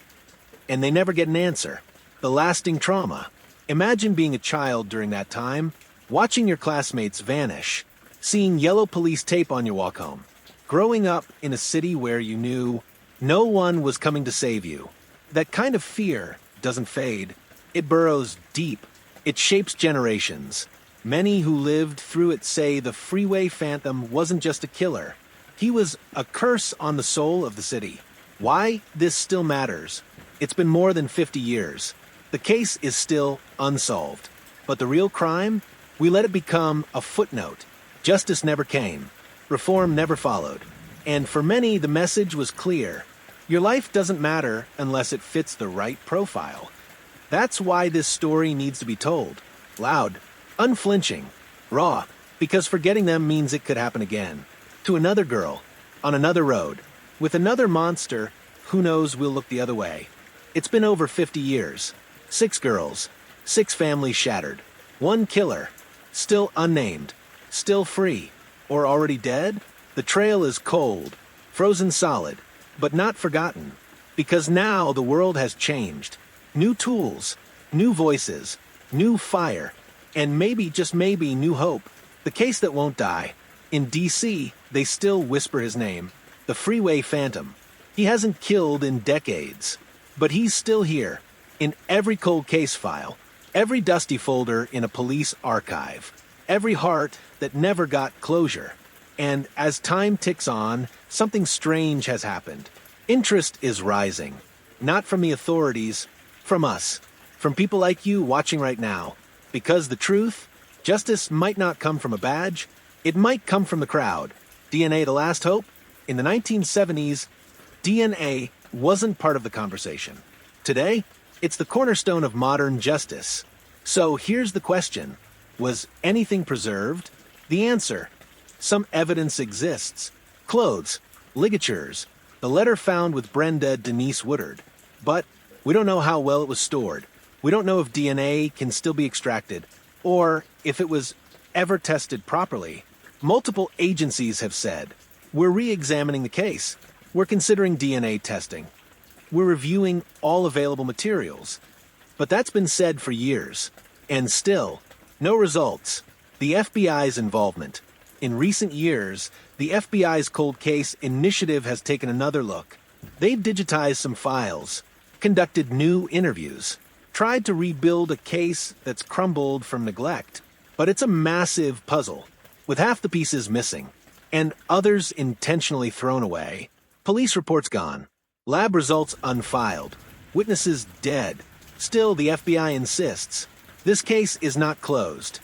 And they never get an answer. The lasting trauma. Imagine being a child during that time, watching your classmates vanish, seeing yellow police tape on your walk home, growing up in a city where you knew no one was coming to save you. That kind of fear doesn't fade. It burrows deep. It shapes generations. Many who lived through it say the Freeway Phantom wasn't just a killer. He was a curse on the soul of the city. Why this still matters? It's been more than 50 years. The case is still unsolved. But the real crime? We let it become a footnote. Justice never came. Reform never followed. And for many, the message was clear. Your life doesn't matter unless it fits the right profile. That's why this story needs to be told. Loud, unflinching, raw, because forgetting them means it could happen again. To another girl, on another road, with another monster, who knows we'll look the other way. It's been over 50 years. 6 girls, 6 families shattered. 1 killer, still unnamed, still free, or already dead? The trail is cold, frozen solid, but not forgotten. Because now the world has changed. New tools, new voices, new fire, and maybe, just maybe, new hope. The case that won't die. In D.C., they still whisper his name. The Freeway Phantom. He hasn't killed in decades. But he's still here. In every cold case file. Every dusty folder in a police archive. Every heart that never got closure. And as time ticks on, something strange has happened. Interest is rising. Not from the authorities, from us. From people like you watching right now. Because the truth, justice might not come from a badge, it might come from the crowd. DNA the last hope? In the 1970s, DNA wasn't part of the conversation. Today, it's the cornerstone of modern justice. So here's the question. Was anything preserved? The answer. Some evidence exists. Clothes, ligatures, the letter found with Brenda Denise Woodard. But we don't know how well it was stored. We don't know if DNA can still be extracted, or if it was ever tested properly. Multiple agencies have said, we're re-examining the case. We're considering DNA testing. We're reviewing all available materials. But that's been said for years. And still, no results. The FBI's involvement. In recent years, The FBI's cold case initiative has taken another look. They've digitized some files, conducted new interviews, tried to rebuild a case that's crumbled from neglect. But it's a massive puzzle, with half the pieces missing, and others intentionally thrown away. Police reports gone, lab results unfiled, witnesses dead. Still, the FBI insists this case is not closed.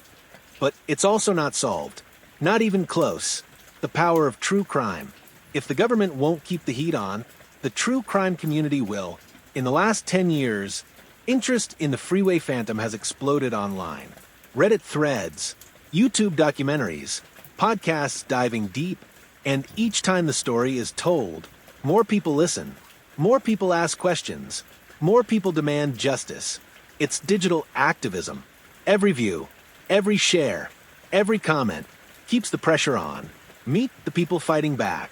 But it's also not solved. Not even close. The power of true crime. If the government won't keep the heat on, the true crime community will. In the last 10 years, interest in the Freeway Phantom has exploded online. Reddit threads, YouTube documentaries, podcasts diving deep, and each time the story is told, more people listen, more people ask questions, more people demand justice. It's digital activism. Every view, every share, every comment keeps the pressure on. Meet the people fighting back.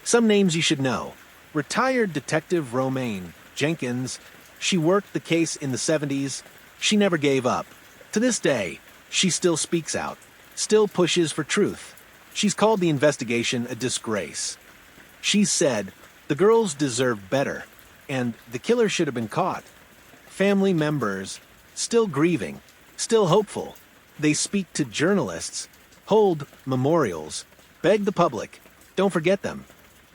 Some names you should know. Retired Detective Romaine Jenkins. She worked the case in the 70s. She never gave up. To this day, she still speaks out, still pushes for truth. She's called the investigation a disgrace. She said, the girls deserve better, and the killer should have been caught. Family members, still grieving, still hopeful. They speak to journalists, hold memorials, beg the public, don't forget them.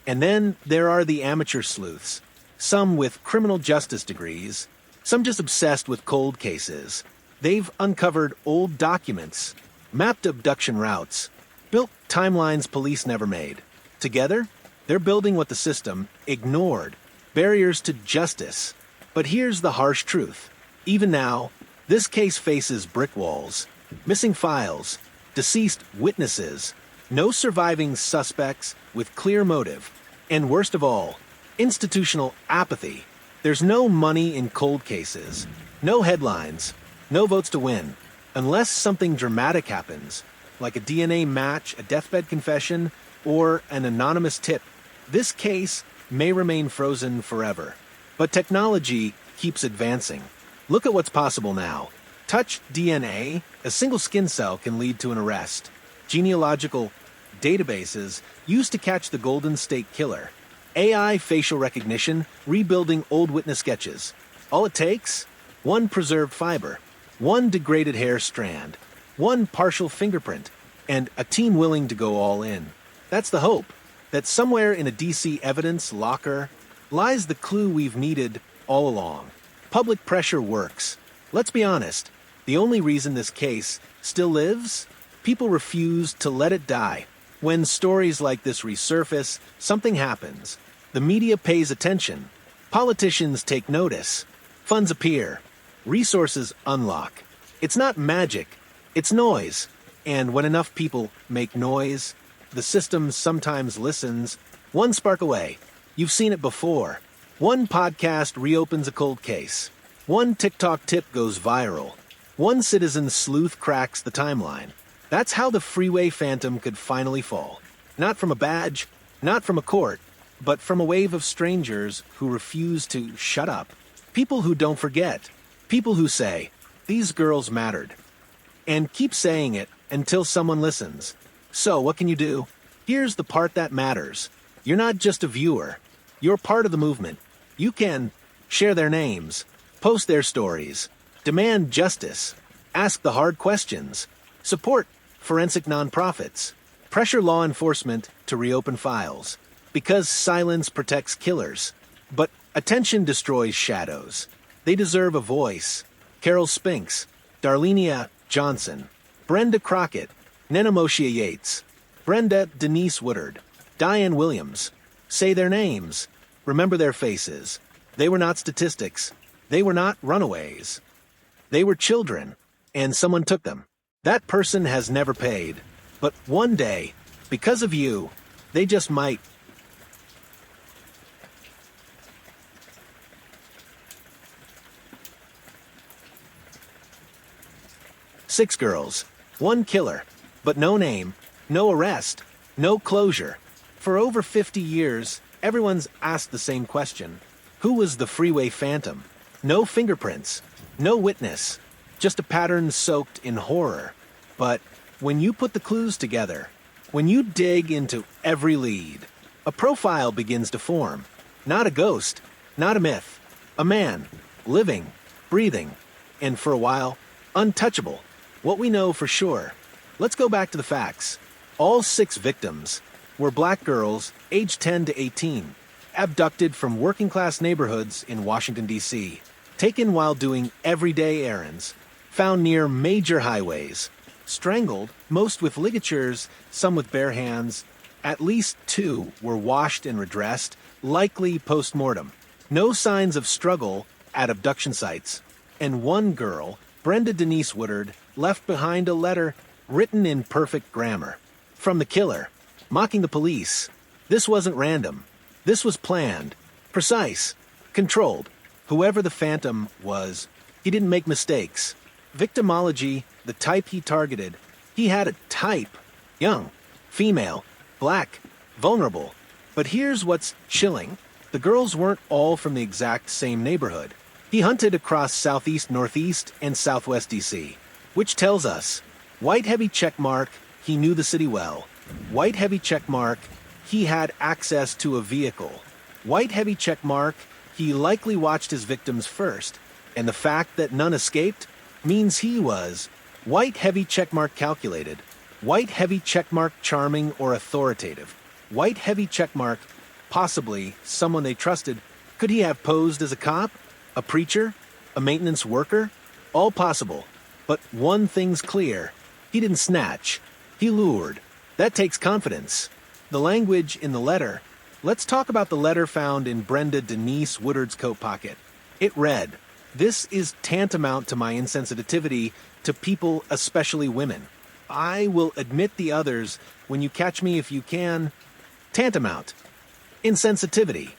And then there are the amateur sleuths, some with criminal justice degrees, some just obsessed with cold cases. They've uncovered old documents, mapped abduction routes, built timelines police never made. Together, they're building what the system ignored, barriers to justice. But here's the harsh truth. Even now, this case faces brick walls, missing files, deceased witnesses, no surviving suspects with clear motive, and worst of all, institutional apathy. There's no money in cold cases, no headlines, no votes to win, unless something dramatic happens, like a DNA match, a deathbed confession, or an anonymous tip. This case may remain frozen forever. But technology keeps advancing. Look at what's possible now. Touch DNA, a single skin cell can lead to an arrest. Genealogical databases used to catch the Golden State Killer. AI facial recognition, rebuilding old witness sketches. All it takes? One preserved fiber, one degraded hair strand, one partial fingerprint, and a team willing to go all in. That's the hope, that somewhere in a DC evidence locker lies the clue we've needed all along. Public pressure works. Let's be honest, the only reason this case still lives? People refuse to let it die. When stories like this resurface, something happens. The media pays attention. Politicians take notice. Funds appear. Resources unlock. It's not magic. It's noise. And when enough people make noise, the system sometimes listens. One spark away. You've seen it before. One podcast reopens a cold case. One TikTok tip goes viral. One citizen sleuth cracks the timeline. That's how the Freeway Phantom could finally fall. Not from a badge, not from a court, but from a wave of strangers who refuse to shut up. People who don't forget. People who say, these girls mattered. And keep saying it until someone listens. So what can you do? Here's the part that matters. You're not just a viewer. You're part of the movement. You can share their names, post their stories, demand justice, ask the hard questions, support forensic nonprofits, pressure law enforcement to reopen files, because silence protects killers. But attention destroys shadows. They deserve a voice. Carol Spinks, Darlenia Johnson, Brenda Crockett, Nenemoshia Yates, Brenda Denise Woodard, Diane Williams. Say their names. Remember their faces. They were not statistics. They were not runaways. They were children, and someone took them. That person has never paid. But one day, because of you, they just might. Six girls, one killer, but no name, no arrest, no closure. For over 50 years, everyone's asked the same question. Who was the Freeway Phantom? No fingerprints, no witness, just a pattern soaked in horror. But when you put the clues together, When you dig into every lead, a profile begins to form. Not a ghost, not a myth. A man, living, breathing, and for a while, untouchable. What we know for sure. Let's go back to the facts. All 6 victims were black girls aged 10 to 18, abducted from working-class neighborhoods in Washington, D.C., taken while doing everyday errands, found near major highways, strangled, most with ligatures, some with bare hands. At least 2 were washed and redressed, likely post-mortem. No signs of struggle at abduction sites. And 1 girl, Brenda Denise Woodard, left behind a letter written in perfect grammar. From the killer, mocking the police. This wasn't random. This was planned, precise, controlled. Whoever the Phantom was, he didn't make mistakes. Victimology, the type he targeted, he had a type. Young, female, black, vulnerable. But here's what's chilling. The girls weren't all from the exact same neighborhood. He hunted across southeast, northeast, and southwest D.C., which tells us, white heavy checkmark, he knew the city well. White heavy checkmark, he had access to a vehicle. White heavy checkmark, he likely watched his victims first. And the fact that none escaped means he was white heavy checkmark calculated, white heavy checkmark charming or authoritative, white heavy checkmark possibly someone they trusted. Could he have posed as a cop, a preacher, a maintenance worker? All possible. But one thing's clear. He didn't snatch. He lured. That takes confidence. The language in the letter. Let's talk about the letter found in Brenda Denise Woodard's coat pocket. It read, "This is tantamount to my insensitivity to people, especially women. I will admit the others when you catch me if you can." Tantamount. Insensitivity.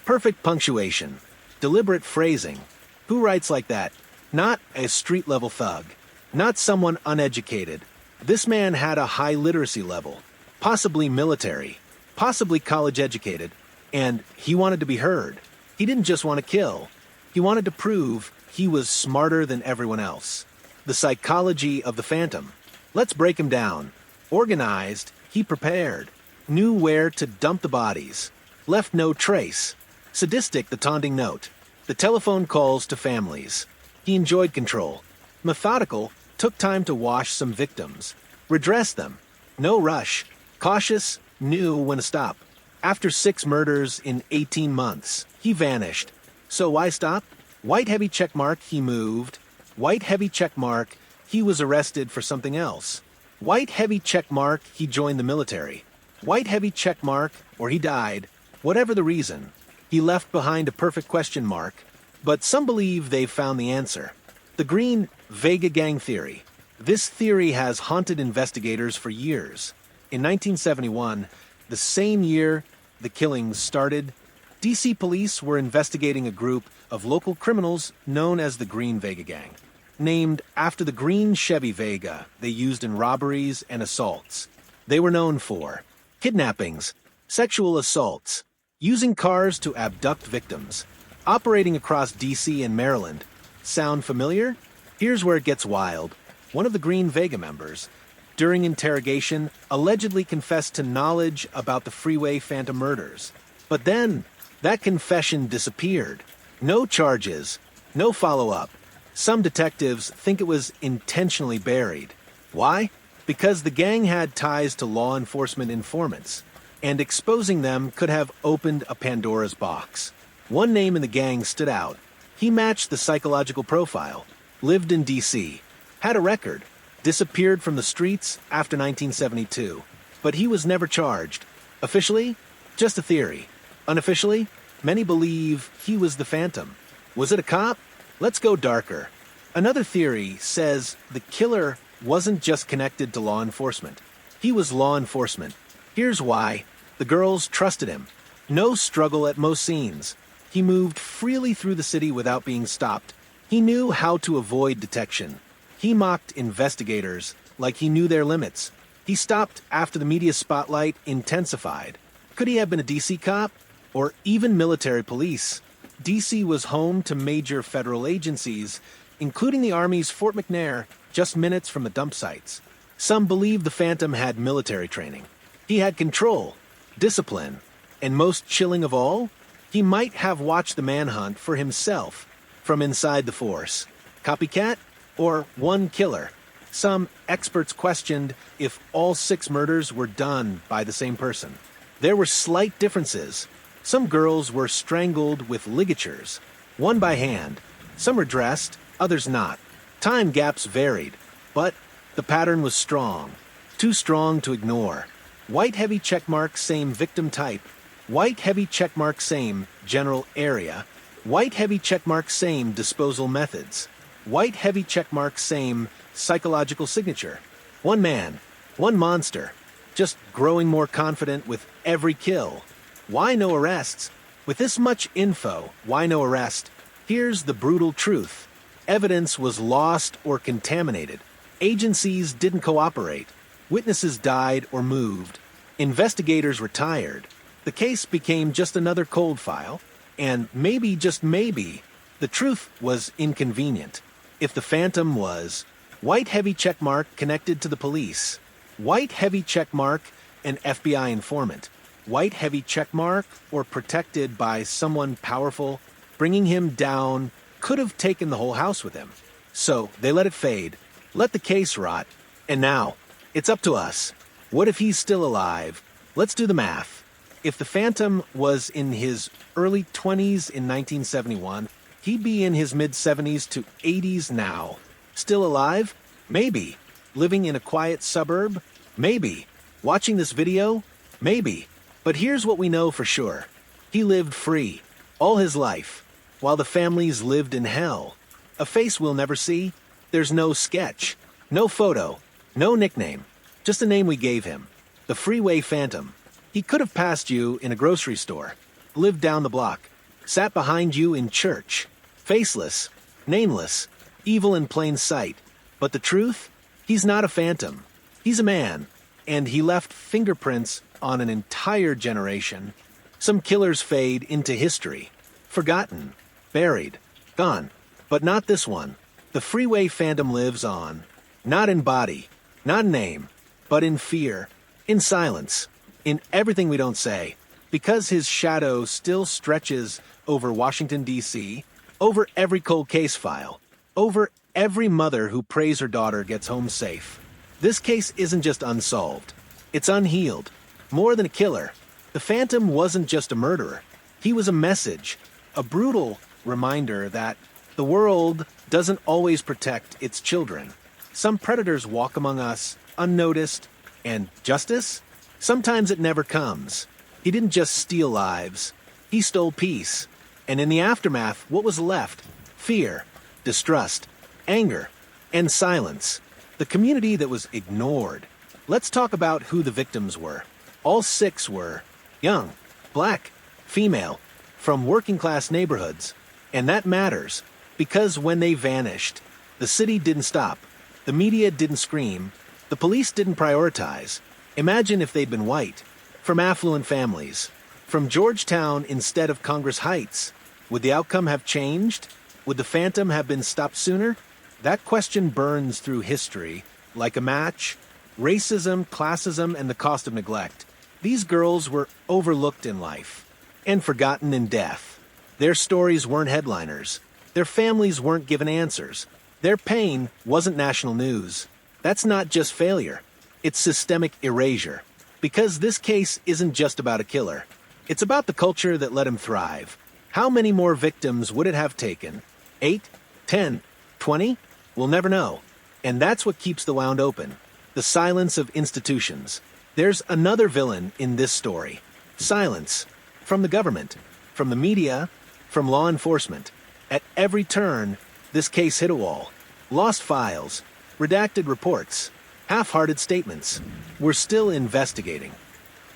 Perfect punctuation. Deliberate phrasing. Who writes like that? Not a street-level thug. Not someone uneducated. This man had a high literacy level. Possibly military. Possibly college-educated. And he wanted to be heard. He didn't just want to kill. He wanted to prove he was smarter than everyone else. The psychology of the Phantom. Let's break him down. Organized, he prepared. Knew where to dump the bodies. Left no trace. Sadistic, the taunting note. The telephone calls to families. He enjoyed control. Methodical, took time to wash some victims. Redress them. No rush. Cautious, knew when to stop. After 6 murders in 18 months, he vanished. So why stop? White heavy checkmark, he moved. White heavy checkmark, he was arrested for something else. White heavy checkmark, he joined the military. White heavy checkmark, or he died. Whatever the reason, he left behind a perfect question mark. But some believe they've found the answer. The Green Vega Gang theory. This theory has haunted investigators for years. In 1971, the same year the killings started, D.C. police were investigating a group of local criminals known as the Green Vega Gang, named after the green Chevy Vega they used in robberies and assaults. They were known for kidnappings, sexual assaults, using cars to abduct victims, operating across D.C. and Maryland. Sound familiar? Here's where it gets wild. One of the Green Vega members, during interrogation, allegedly confessed to knowledge about the Freeway Phantom murders. But then, that confession disappeared. No charges, no follow-up. Some detectives think it was intentionally buried. Why? Because the gang had ties to law enforcement informants, and exposing them could have opened a Pandora's box. One name in the gang stood out. He matched the psychological profile, lived in D.C., had a record, disappeared from the streets after 1972, but he was never charged. Officially, just a theory. Unofficially, many believe he was the Phantom. Was it a cop? Let's go darker. Another theory says the killer wasn't just connected to law enforcement. He was law enforcement. Here's why. The girls trusted him. No struggle at most scenes. He moved freely through the city without being stopped. He knew how to avoid detection. He mocked investigators like he knew their limits. He stopped after the media spotlight intensified. Could he have been a D.C. cop? Or even military police? D.C. was home to major federal agencies, including the Army's Fort McNair, just minutes from the dump sites. Some believe the Phantom had military training. He had control, discipline, and most chilling of all, he might have watched the manhunt for himself from inside the force. Copycat or one killer? Some experts questioned if all 6 murders were done by the same person. There were slight differences. Some girls were strangled with ligatures, one by hand. Some were dressed, others not. Time gaps varied, but the pattern was strong. Too strong to ignore. White heavy checkmark, same victim type. White heavy checkmark, same general area. White heavy checkmark, same disposal methods. White heavy checkmark, same psychological signature. One man, one monster, just growing more confident with every kill. Why no arrests? With this much info, why no arrest? Here's the brutal truth. Evidence was lost or contaminated. Agencies didn't cooperate. Witnesses died or moved. Investigators retired. The case became just another cold file, and maybe, just maybe, the truth was inconvenient. If the Phantom was white heavy checkmark connected to the police, white heavy checkmark an FBI informant, white heavy checkmark or protected by someone powerful, bringing him down could have taken the whole house with him. So they let it fade, let the case rot, and now it's up to us. What if he's still alive? Let's do the math. If the Phantom was in his early 20s in 1971, he'd be in his mid-70s to 80s now. Still alive? Maybe. Living in a quiet suburb? Maybe. Watching this video? Maybe. But here's what we know for sure. He lived free, all his life, while the families lived in hell. A face we'll never see. There's no sketch, no photo, no nickname, just a name we gave him. The Freeway Phantom. He could have passed you in a grocery store, lived down the block, sat behind you in church. Faceless, nameless, evil in plain sight. But the truth? He's not a phantom. He's a man, and he left fingerprints on an entire generation. Some killers fade into history. Forgotten, buried, gone. But not this one. The Freeway Phantom lives on. Not in body, not in name, but in fear, in silence, in everything we don't say. Because his shadow still stretches over Washington, D.C., over every cold case file, over every mother who prays her daughter gets home safe. This case isn't just unsolved. It's unhealed. More than a killer. The Phantom wasn't just a murderer. He was a message, a brutal reminder that the world doesn't always protect its children. Some predators walk among us, unnoticed, and justice? Sometimes it never comes. He didn't just steal lives. He stole peace. And in the aftermath, what was left? Fear, distrust, anger, and silence. The community that was ignored. Let's talk about who the victims were. All 6 were young, black, female, from working-class neighborhoods. And that matters, because when they vanished, the city didn't stop. The media didn't scream. The police didn't prioritize. Imagine if they'd been white, from affluent families, from Georgetown instead of Congress Heights. Would the outcome have changed? Would the Phantom have been stopped sooner? That question burns through history like a match. Racism, classism, and the cost of neglect. These girls were overlooked in life and forgotten in death. Their stories weren't headliners. Their families weren't given answers. Their pain wasn't national news. That's not just failure. It's systemic erasure. Because this case isn't just about a killer. It's about the culture that let him thrive. How many more victims would it have taken? 8? 10? 20? We'll never know. And that's what keeps the wound open. The silence of institutions. There's another villain in this story. Silence. From the government. From the media. From law enforcement. At every turn, this case hit a wall. Lost files. Redacted reports. Half-hearted statements. We're still investigating.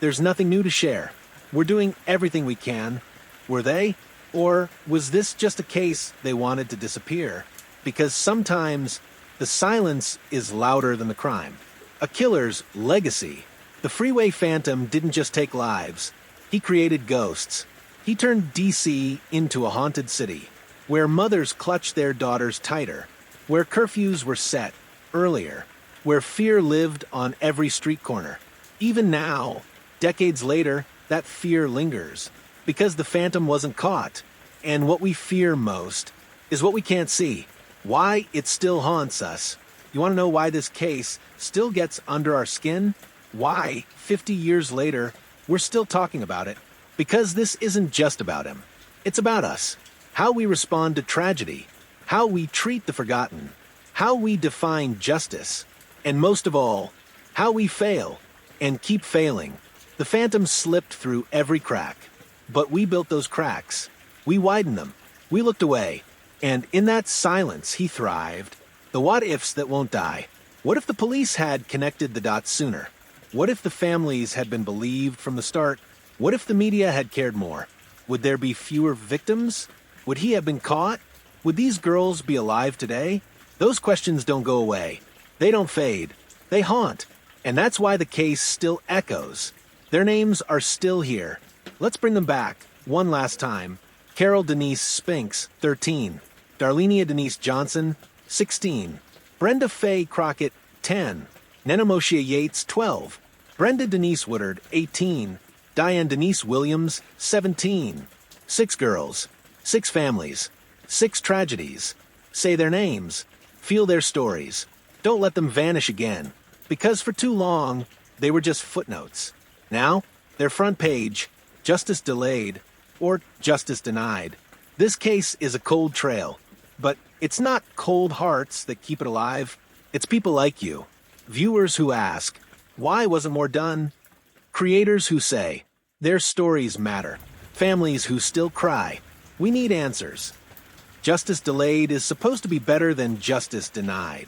There's nothing new to share. We're doing everything we can. Were they? Or was this just a case they wanted to disappear? Because sometimes the silence is louder than the crime. A killer's legacy. The Freeway Phantom didn't just take lives. He created ghosts. He turned D.C. into a haunted city, where mothers clutched their daughters tighter, where curfews were set earlier, where fear lived on every street corner. Even now, decades later, that fear lingers, because the phantom wasn't caught. And what we fear most is what we can't see. Why it still haunts us. You want to know why this case still gets under our skin? Why, 50 years later, we're still talking about it? Because this isn't just about him. It's about us. How we respond to tragedy. How we treat the forgotten. How we define justice. And most of all, how we fail and keep failing. The phantom slipped through every crack. But we built those cracks. We widened them. We looked away. And in that silence, he thrived. The what-ifs that won't die. What if the police had connected the dots sooner? What if the families had been believed from the start? What if the media had cared more? Would there be fewer victims? Would he have been caught? Would these girls be alive today? Those questions don't go away. They don't fade. They haunt. And that's why the case still echoes. Their names are still here. Let's bring them back, one last time. Carol Denise Spinks, 13. Darlenia Denise Johnson, 16. Brenda Faye Crockett, 10. Nenemoshia Yates, 12. Brenda Denise Woodard, 18. Diane Denise Williams, 17. 6 girls, 6 families, 6 tragedies. Say their names. Feel their stories. Don't let them vanish again. Because for too long, they were just footnotes. Now, they're front page, justice delayed, or justice denied. This case is a cold trail. But it's not cold hearts that keep it alive. It's people like you. Viewers who ask, why wasn't more done? Creators who say, their stories matter. Families who still cry. We need answers. Justice delayed is supposed to be better than justice denied.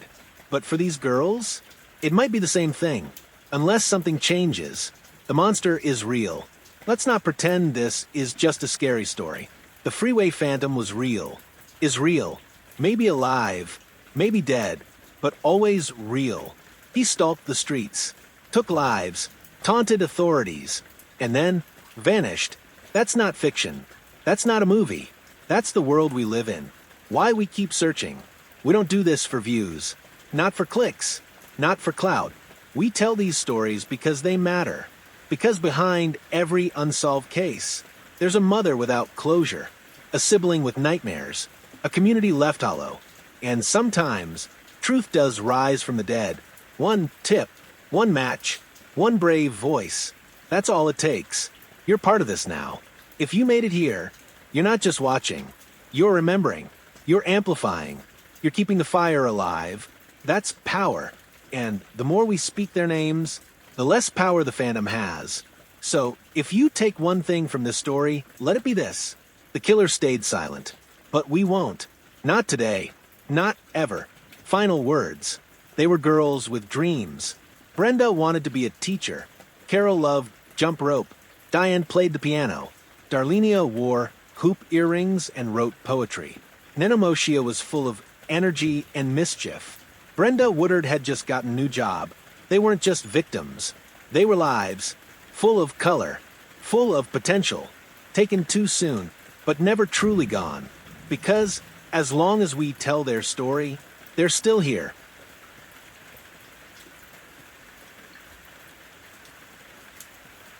But for these girls, it might be the same thing. Unless something changes, the monster is real. Let's not pretend this is just a scary story. The Freeway Phantom was real. Is real, maybe alive, maybe dead, but always real. He stalked the streets, took lives, taunted authorities, and then vanished. That's not fiction. That's not a movie. That's the world we live in. Why we keep searching. We don't do this for views, not for clicks, not for clout. We tell these stories because they matter. Because behind every unsolved case, there's a mother without closure, a sibling with nightmares, a community left hollow, and sometimes truth does rise from the dead. One tip, one match, one brave voice. That's all it takes. You're part of this now. If you made it here, you're not just watching. You're remembering. You're amplifying. You're keeping the fire alive. That's power. And the more we speak their names, the less power the phantom has. So, if you take one thing from this story, let it be this. The killer stayed silent. But we won't. Not today. Not ever. Final words. They were girls with dreams. Brenda wanted to be a teacher. Carol loved jump rope. Diane played the piano. Darlenia wore hoop earrings and wrote poetry. Nenemoshia was full of energy and mischief. Brenda Woodard had just gotten a new job. They weren't just victims. They were lives. Full of color. Full of potential. Taken too soon, but never truly gone. Because, as long as we tell their story, they're still here.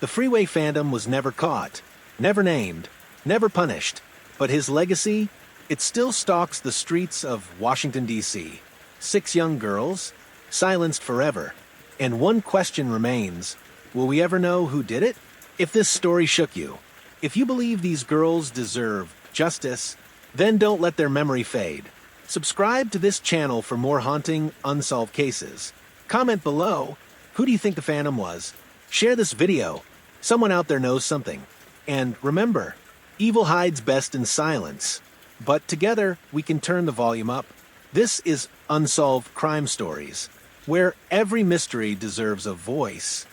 The Freeway Phantom was never caught, never named, never punished. But his legacy, it still stalks the streets of Washington, D.C. 6 young girls, silenced forever. And one question remains, will we ever know who did it? If this story shook you, if you believe these girls deserve justice, then don't let their memory fade. Subscribe to this channel for more haunting, unsolved cases. Comment below, who do you think the phantom was? Share this video. Someone out there knows something. And remember, evil hides best in silence. But together, we can turn the volume up. This is Unsolved Crime Stories, where every mystery deserves a voice.